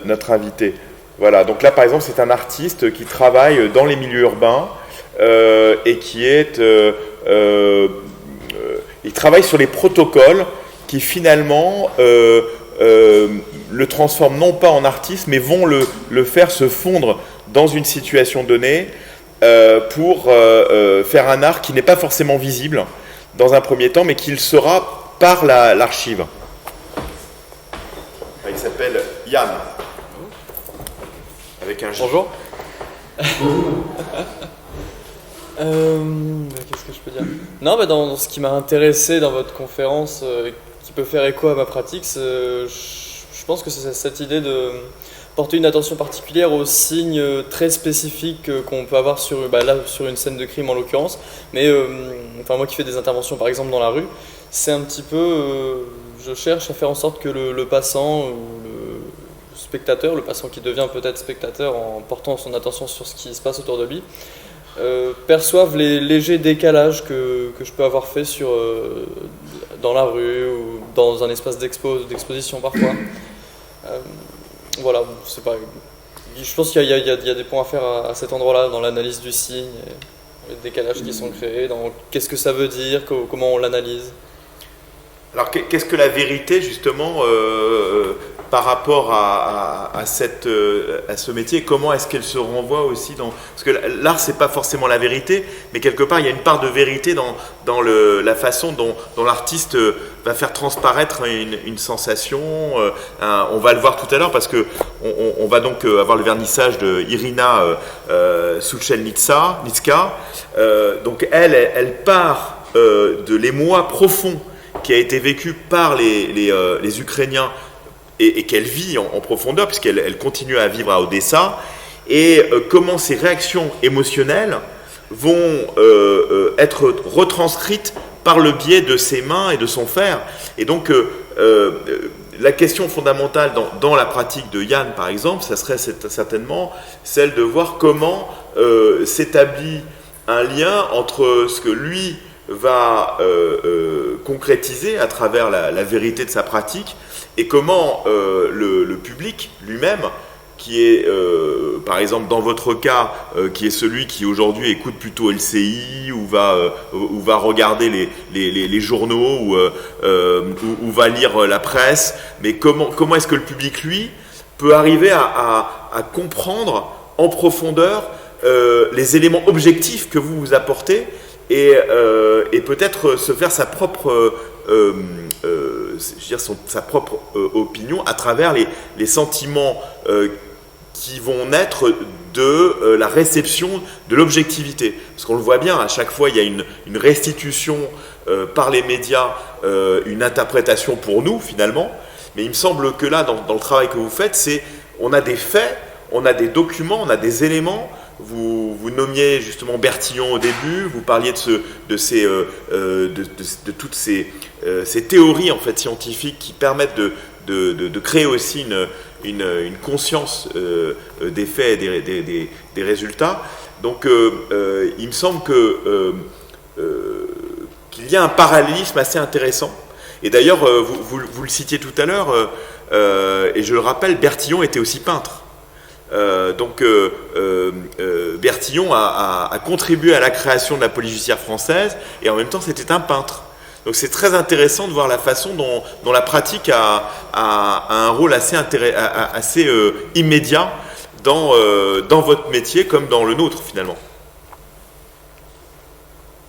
Speaker 1: notre invité. Voilà, donc là par exemple c'est un artiste qui travaille dans les milieux urbains et qui est... il travaille sur les protocoles qui finalement le transforment non pas en artiste, mais vont le faire se fondre dans une situation donnée pour faire un art qui n'est pas forcément visible dans un premier temps, mais qui le sera par l'archive. Il s'appelle Yann. Avec un J.
Speaker 4: Bonjour. Qu'est-ce que je peux dire? Non, dans ce qui m'a intéressé dans votre conférence, qui peut faire écho à ma pratique, je pense que c'est cette idée de porter une attention particulière aux signes très spécifiques qu'on peut avoir sur une scène de crime en l'occurrence. Mais moi qui fais des interventions par exemple dans la rue, c'est un petit peu, je cherche à faire en sorte que le passant ou le spectateur, le passant qui devient peut-être spectateur en portant son attention sur ce qui se passe autour de lui, perçoivent les légers décalages que je peux avoir fait dans la rue ou dans un espace d'exposition parfois. Voilà, c'est pas. Je pense qu'il y a des points à faire à cet endroit-là, dans l'analyse du signe, les décalages qui sont créés, dans qu'est-ce que ça veut dire, comment on l'analyse.
Speaker 1: Alors qu'est-ce que la vérité justement par rapport à ce métier, comment est-ce qu'elle se renvoie aussi dans... Parce que l'art, c'est pas forcément la vérité, mais quelque part, il y a une part de vérité dans la façon dont l'artiste va faire transparaître une sensation. On va le voir tout à l'heure, parce que on va donc avoir le vernissage de Irina Suchelnitska. Donc elle part de l'émoi profond qui a été vécu par les Ukrainiens et qu'elle vit en profondeur, puisqu'elle continue à vivre à Odessa, et comment ces réactions émotionnelles vont être retranscrites par le biais de ses mains et de son faire. Et donc, la question fondamentale dans la pratique de Yann, par exemple, ça serait certainement celle de voir comment s'établit un lien entre ce que lui va concrétiser à travers la vérité de sa pratique et comment le public lui-même, qui est, par exemple, dans votre cas, qui est celui qui aujourd'hui écoute plutôt LCI ou va regarder les journaux ou va lire la presse, mais comment est-ce que le public, lui, peut arriver à comprendre en profondeur les éléments objectifs que vous apportez et peut-être se faire sa propre sa propre opinion à travers les sentiments qui vont naître de la réception de l'objectivité. Parce qu'on le voit bien, à chaque fois, il y a une restitution par les médias, une interprétation pour nous, finalement. Mais il me semble que là, dans le travail que vous faites, on a des faits, on a des documents, on a des éléments. Vous nommiez justement Bertillon au début, vous parliez de toutes ces théories en fait, scientifiques qui permettent de créer aussi une conscience des faits et des résultats. Donc il me semble qu'il y a un parallélisme assez intéressant. Et d'ailleurs, vous le citiez tout à l'heure, et je le rappelle, Bertillon était aussi peintre. Donc Bertillon a contribué à la création de la police judiciaire française et en même temps c'était un peintre. Donc c'est très intéressant de voir la façon dont la pratique a un rôle assez immédiat dans votre métier comme dans le nôtre finalement.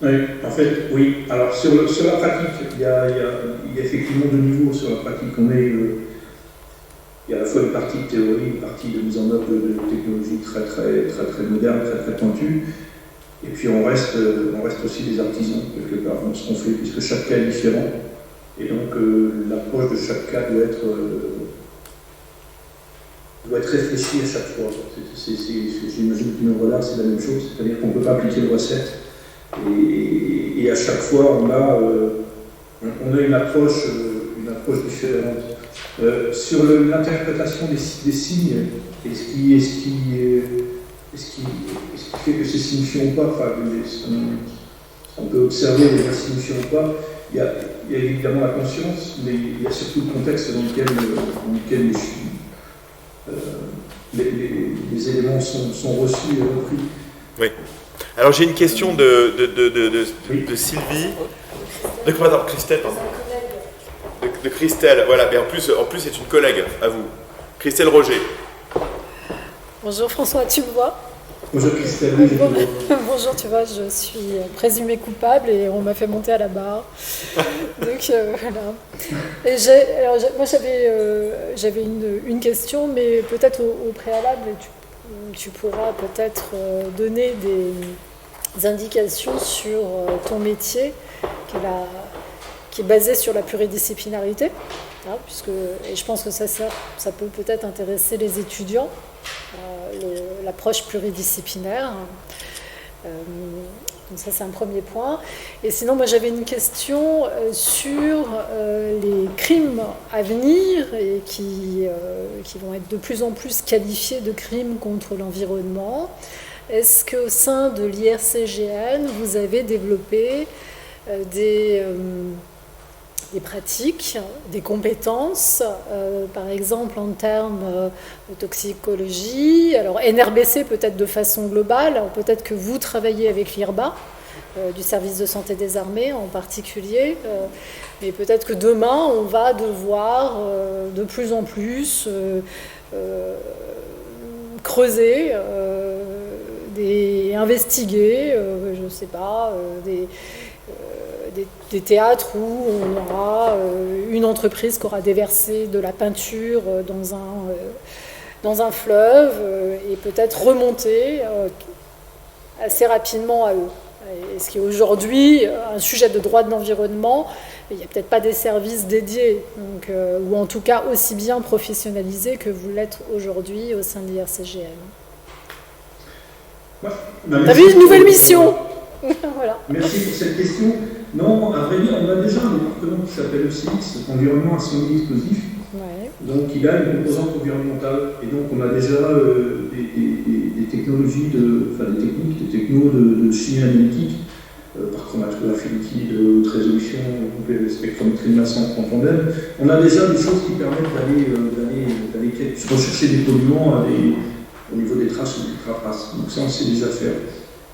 Speaker 2: Oui, en fait, oui. Alors sur la pratique, il y a effectivement deux niveaux sur la pratique. Il y a à la fois une partie de théorie, une partie de mise en œuvre de technologies très moderne, très pointue. Et puis on reste aussi des artisans, quelque part, dans ce qu'on fait, puisque chaque cas est différent. Et donc l'approche de chaque cas doit être réfléchie à chaque fois. J'imagine qu'une œuvre d'art, c'est la même chose, c'est-à-dire qu'on ne peut pas appliquer une recette. Et à chaque fois, on a une approche différente. Sur l'interprétation des signes, et ce qui fait que c'est signifiant ou pas, enfin, on peut observer les signifiants ou pas, il y a évidemment la conscience, mais il y a surtout le contexte dans lequel les éléments sont reçus et repris.
Speaker 1: Oui. Alors j'ai une question de Sylvie. Christelle, pardon. De Christelle, voilà, mais en plus c'est une collègue à vous. Christelle Roger.
Speaker 5: Bonjour François, tu me vois?
Speaker 2: Bonjour Christelle.
Speaker 5: Bonjour, tu vois, je suis présumée coupable et on m'a fait monter à la barre. Donc voilà. Et moi j'avais une question, mais peut-être au préalable, tu pourras peut-être donner des indications sur ton métier qui est basé sur la pluridisciplinarité, hein, et je pense que ça peut peut-être intéresser les étudiants, l'approche pluridisciplinaire. Donc ça, c'est un premier point. Et sinon, moi, j'avais une question sur les crimes à venir et qui vont être de plus en plus qualifiés de crimes contre l'environnement. Est-ce qu'au sein de l'IRCGN, vous avez développé des pratiques, des compétences, par exemple en termes de toxicologie, alors NRBC peut-être de façon globale, alors peut-être que vous travaillez avec l'IRBA, du service de santé des armées en particulier. Mais peut-être que demain, on va devoir de plus en plus creuser, investiguer, je ne sais pas, des théâtres où on aura une entreprise qui aura déversé de la peinture dans un fleuve et peut-être remonter assez rapidement à eux. Et ce qui est aujourd'hui un sujet de droit de l'environnement, il n'y a peut-être pas des services dédiés, donc, ou en tout cas aussi bien professionnalisés que vous l'êtes aujourd'hui au sein de l'IRCGM. T'as vu une nouvelle mission. Voilà.
Speaker 2: Merci pour cette question. Non, à vrai dire, on a déjà un département qui s'appelle OCX, Environnement Incendie Explosif.
Speaker 5: Ouais.
Speaker 2: Donc il a une composante environnementale. Et donc on a déjà des technologies, des technos de chimie analytique, par chromatographie liquide, haute résolution, spectrométrie de masse en quantum. On a déjà des choses qui permettent d'aller rechercher des polluants au niveau des traces ou des traces. Donc ça, on sait déjà faire.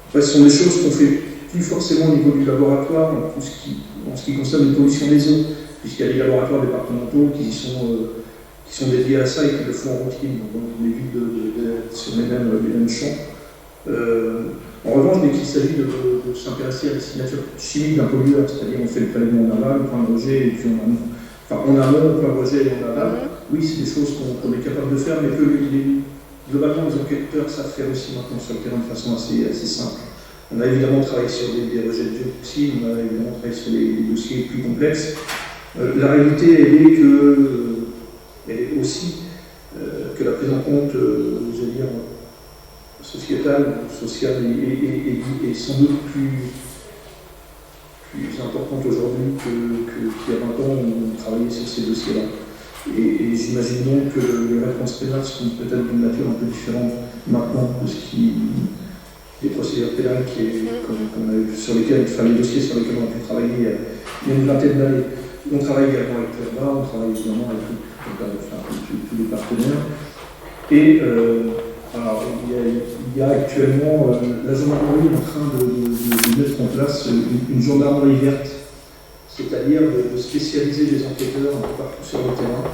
Speaker 2: Après, ce sont des choses qu'on fait plus forcément au niveau du laboratoire, en ce qui concerne les pollutions des eaux, puisqu'il y a des laboratoires départementaux qui sont dédiés à ça et qui le font en routine. Donc on évite d'être sur les mêmes champs. En revanche, dès qu'il s'agit de s'intéresser à la signature chimique d'un pollueur, c'est-à-dire on fait le prélèvement en aval, le point de rejet, et puis en amont, le point de rejet et en aval, oui, c'est des choses qu'on est capable de faire, mais que globalement, les enquêteurs savent faire aussi maintenant sur le terrain de façon assez simple. On a évidemment travaillé sur des rejets de dioxyde, on a évidemment travaillé sur des dossiers plus complexes. La réalité, elle est aussi que la prise en compte, j'allais dire, sociétale, sociale est sans doute plus importante aujourd'hui qu'il y a 20 ans où on travaillait sur ces dossiers-là. Et j'imagine donc que les réponses pénales seront peut-être d'une nature un peu différente maintenant de des procédures pénales sur lesquelles, les dossiers sur lesquels on a pu travailler il y a une vingtaine d'années. On travaille également avec Claire, on travaille évidemment avec tous les partenaires. Et alors, il y a actuellement, la gendarmerie est en train de mettre en place une gendarmerie verte, c'est-à-dire de spécialiser les enquêteurs un peu partout sur le terrain.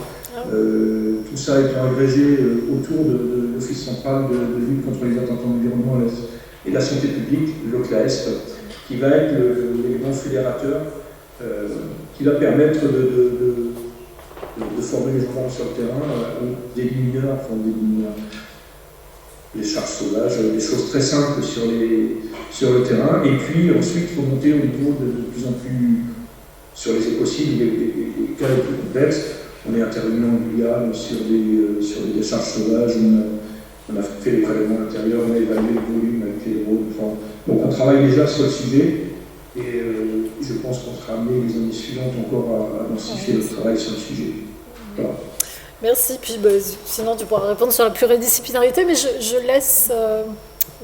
Speaker 2: Tout ça étant agrégé autour de l'Office central de lutte contre les atteintes à l'environnement et la santé publique, l'OCLAESP, qui va être l'élément fédérateur qui va permettre de former les gendarmes sur le terrain, des mineurs, les charges sauvages, des choses très simples sur le terrain, et puis ensuite il faut monter au niveau de plus en plus sur les écocides, les cas les plus complexes. On est intervenu en Guyane sur des décharges sauvages, on a fait les prélèvements intérieurs, on a évalué le volume avec les drones. Donc on travaille déjà sur le sujet, et je pense qu'on sera amené les années suivantes encore à densifier le travail sur le sujet. Voilà.
Speaker 5: Merci. Puis sinon, tu pourras répondre sur la pluridisciplinarité, mais je laisse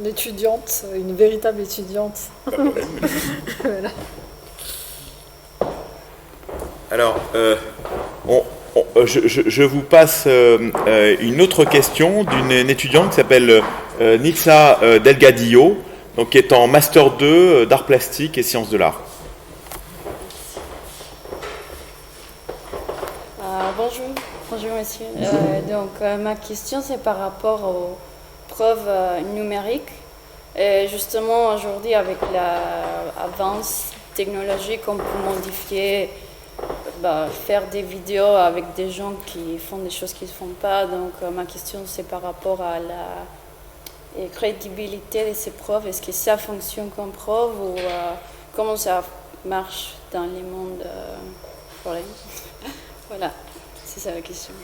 Speaker 5: l'étudiante, une véritable étudiante. Voilà.
Speaker 1: Alors, je vous passe une autre question d'une étudiante qui s'appelle Nitsa Delgadillo, donc qui est en Master 2 d'art plastique et sciences de l'art.
Speaker 6: Bonjour monsieur. Ma question c'est par rapport aux preuves numériques. Et justement aujourd'hui avec l'avance technologique on peut modifier, faire des vidéos avec des gens qui font des choses qu'ils ne font pas. Donc ma question c'est par rapport à la crédibilité de ces preuves. Est-ce que ça fonctionne comme preuve ou comment ça marche dans les mondes Voilà. C'est ça la question.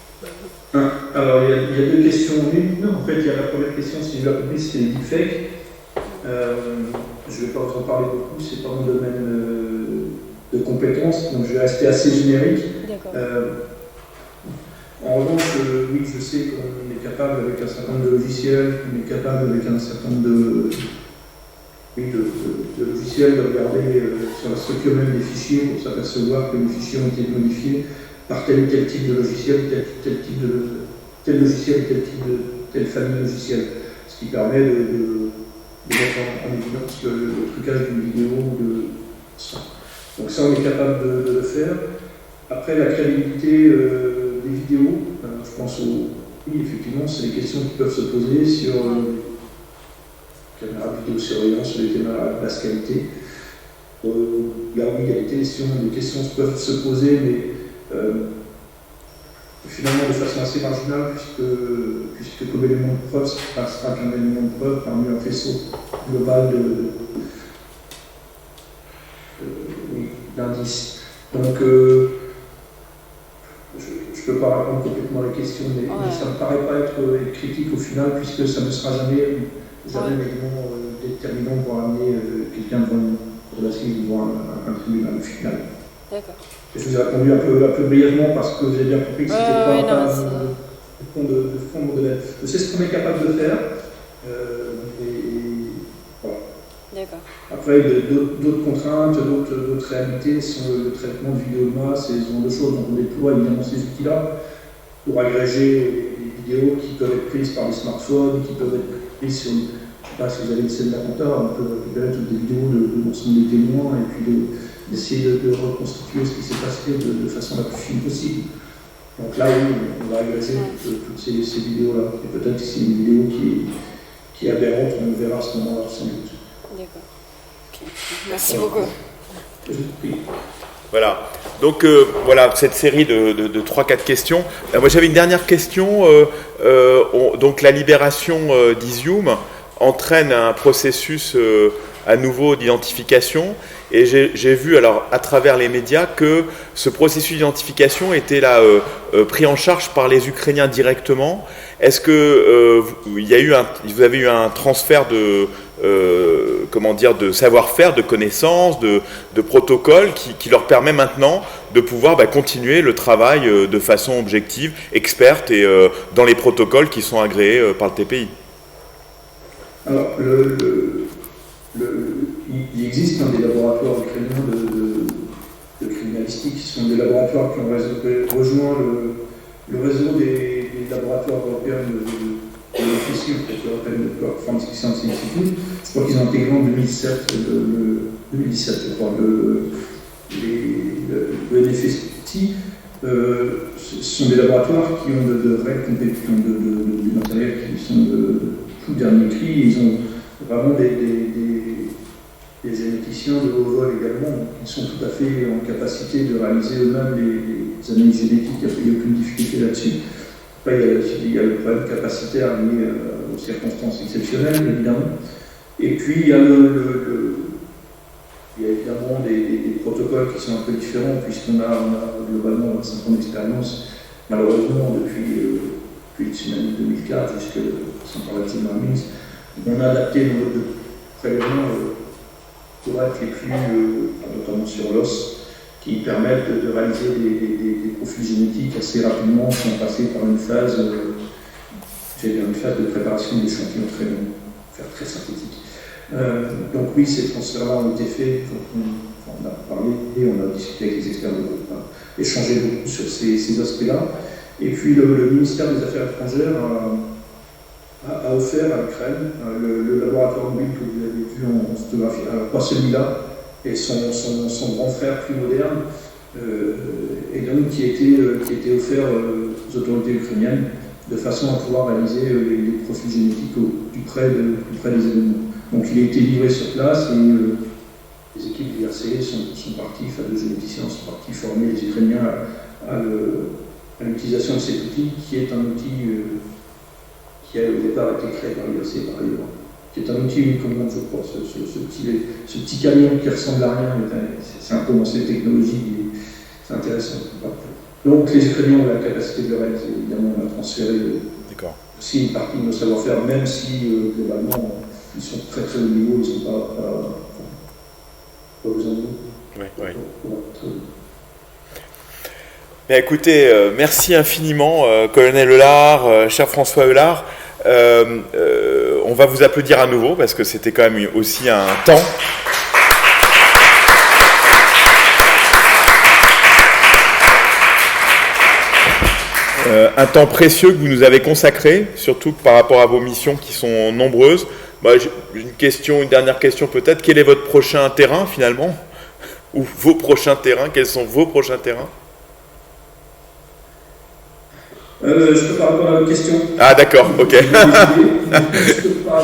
Speaker 2: Alors, il y a deux questions en une. En fait, il y a la première question, si j'ai bien compris, c'est deepfake. Je ne vais pas vous en parler beaucoup, c'est pas mon domaine de compétences, donc je vais rester assez générique.
Speaker 6: D'accord.
Speaker 2: En revanche, oui, je sais qu'on est capable, avec un certain nombre de logiciels, on est capable, avec un certain nombre de logiciels, de regarder sur la structure même des fichiers pour s'apercevoir que les fichiers ont été modifiés par tel ou tel type de logiciel, tel logiciel, tel famille de logiciel. Ce qui permet mettre en évidence le trucage d'une vidéo ou de ça. Donc ça, on est capable de le faire. Après, la crédibilité des vidéos, je pense oui, effectivement, c'est des questions qui peuvent se poser sur les caméras de vidéosurveillance, sur les caméras de basse qualité. Là, oui, il y a des questions qui peuvent se poser, mais finalement de façon assez marginale, puisque comme élément de preuve, ça restera qu'un élément de preuve parmi un faisceau global d'indices. Donc, je ne peux pas répondre complètement à la question, mais ça ne me paraît pas être critique au final, puisque ça ne sera jamais l'élément déterminant pour amener quelqu'un devant un tribunal au final.
Speaker 6: D'accord.
Speaker 2: Je vous ai répondu un peu brièvement parce que j'ai bien compris que c'était pas le fond de l'aide. Je sais ce qu'on est capable de faire. Voilà.
Speaker 6: D'accord.
Speaker 2: Après, d'autres contraintes, d'autres réalités sont le traitement de vidéos de masse et ce genre de choses. Donc on déploie évidemment ces outils-là pour agréger les vidéos qui peuvent être prises par les smartphones, qui peuvent être prises sur, je ne sais pas si vous avez une scène d'attentat, on peut récupérer toutes les vidéos de l'ensemble des témoins et puis d'essayer de reconstituer ce qui s'est passé de façon la plus fine possible. Donc là, oui, on va agréger toutes ces vidéos-là. Et peut-être que c'est une vidéo qui est aberrante, on le verra à ce moment-là sans doute.
Speaker 6: D'accord. Okay. Merci beaucoup.
Speaker 2: Je vous prie.
Speaker 1: Voilà. Donc voilà cette série de 3-4 questions. Moi j'avais une dernière question. Donc la libération d'Izium entraîne un processus à nouveau d'identification. Et j'ai vu alors à travers les médias que ce processus d'identification était là pris en charge par les Ukrainiens directement. Est-ce que vous avez eu un transfert de savoir-faire, de connaissances, de protocoles qui leur permet maintenant de pouvoir continuer le travail de façon objective, experte et dans les protocoles qui sont agréés par le TPI? Alors,
Speaker 2: il existe des laboratoires ukrainiens de criminalistique qui sont des laboratoires qui ont rejoint le réseau des laboratoires européens de l'officier, l'European Forensic Science Institute. Je crois qu'ils ont intégré en 2017, je crois, le NFST. Ce sont des laboratoires qui ont de vraies compétences, du matériel qui sont de tout dernier cri. Ils ont vraiment des généticiens de haut vol également, qui sont tout à fait en capacité de réaliser eux-mêmes les analyses génétiques. Il n'y a aucune difficulté là-dessus. Après, il y a le problème capacitaire lié aux circonstances exceptionnelles, évidemment. Et puis, il y a évidemment des protocoles qui sont un peu différents, puisqu'on a globalement 25 ans d'expérience, malheureusement, depuis le tsunami de 2004 sans parler de tsunami. On a adapté nos modes de prélèvement pour être les plus, notamment sur l'os, qui permettent de réaliser des profils génétiques assez rapidement sans passer par une phase de préparation d'échantillons très longs, très synthétiques. Donc oui, ces transferts-là ont été faits, on a parlé et on a discuté avec les experts de groupe, échangé beaucoup sur ces aspects-là. Et puis le ministère des Affaires étrangères a offert à l'Ukraine le laboratoire mobile que vous avez vu en photographie, alors pas celui-là, et son grand frère plus moderne, et donc qui a été offert aux autorités ukrainiennes de façon à pouvoir réaliser les profils génétiques plus près des événements. Donc il a été livré sur place et les équipes du RCE sont parties, deux généticiens sont partis former les Ukrainiens à l'utilisation de cet outil, qui est un outil qui a au départ été créé par l'IRC par ailleurs, qui est un outil unique au monde, je crois, ce petit camion qui ressemble à rien, c'est un peu dans ces technologies, c'est intéressant. Donc les Ukrainiens ont la capacité de le réaliser, évidemment on a transféré aussi une partie de nos savoir-faire, même si globalement ils sont très très haut niveau, ils ne sont pas besoin de nous.
Speaker 1: Oui. Bien, écoutez, merci infiniment, colonel Eulard, cher François Eulard. On va vous applaudir à nouveau parce que c'était quand même aussi un temps. Un temps précieux que vous nous avez consacré, surtout par rapport à vos missions qui sont nombreuses. Une dernière question peut-être. Quel est votre prochain terrain finalement? Ou vos prochains terrains? Quels sont vos prochains terrains?
Speaker 2: Je peux pas répondre à votre question.
Speaker 1: Ah d'accord, ok.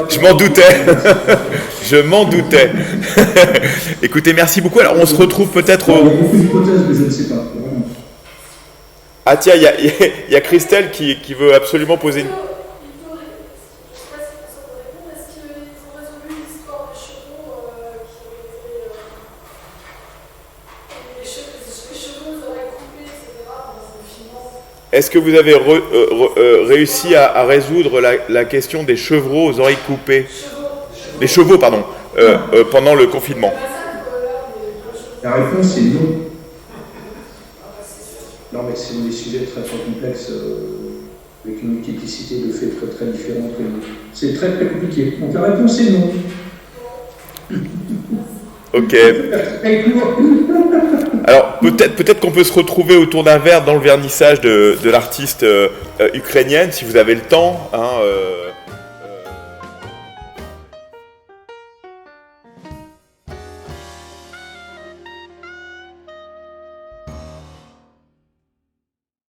Speaker 1: Je m'en doutais. Je m'en doutais. Écoutez, merci beaucoup. Alors on se retrouve peut-être
Speaker 2: Il y a beaucoup d'hypothèses, mais je ne sais pas. Vraiment.
Speaker 1: Ah tiens, il y a Christelle qui veut absolument poser une... Est-ce que vous avez réussi à résoudre la question des chevreaux aux oreilles coupées? Des chevaux, pardon, pendant le confinement?
Speaker 2: La réponse est non. Non, mais c'est des sujets très très complexes, avec une multiplicité de faits très très différents. C'est très très compliqué. Donc la réponse est non.
Speaker 1: Ok. Alors peut-être qu'on peut se retrouver autour d'un verre dans le vernissage de l'artiste ukrainienne, si vous avez le temps. Hein,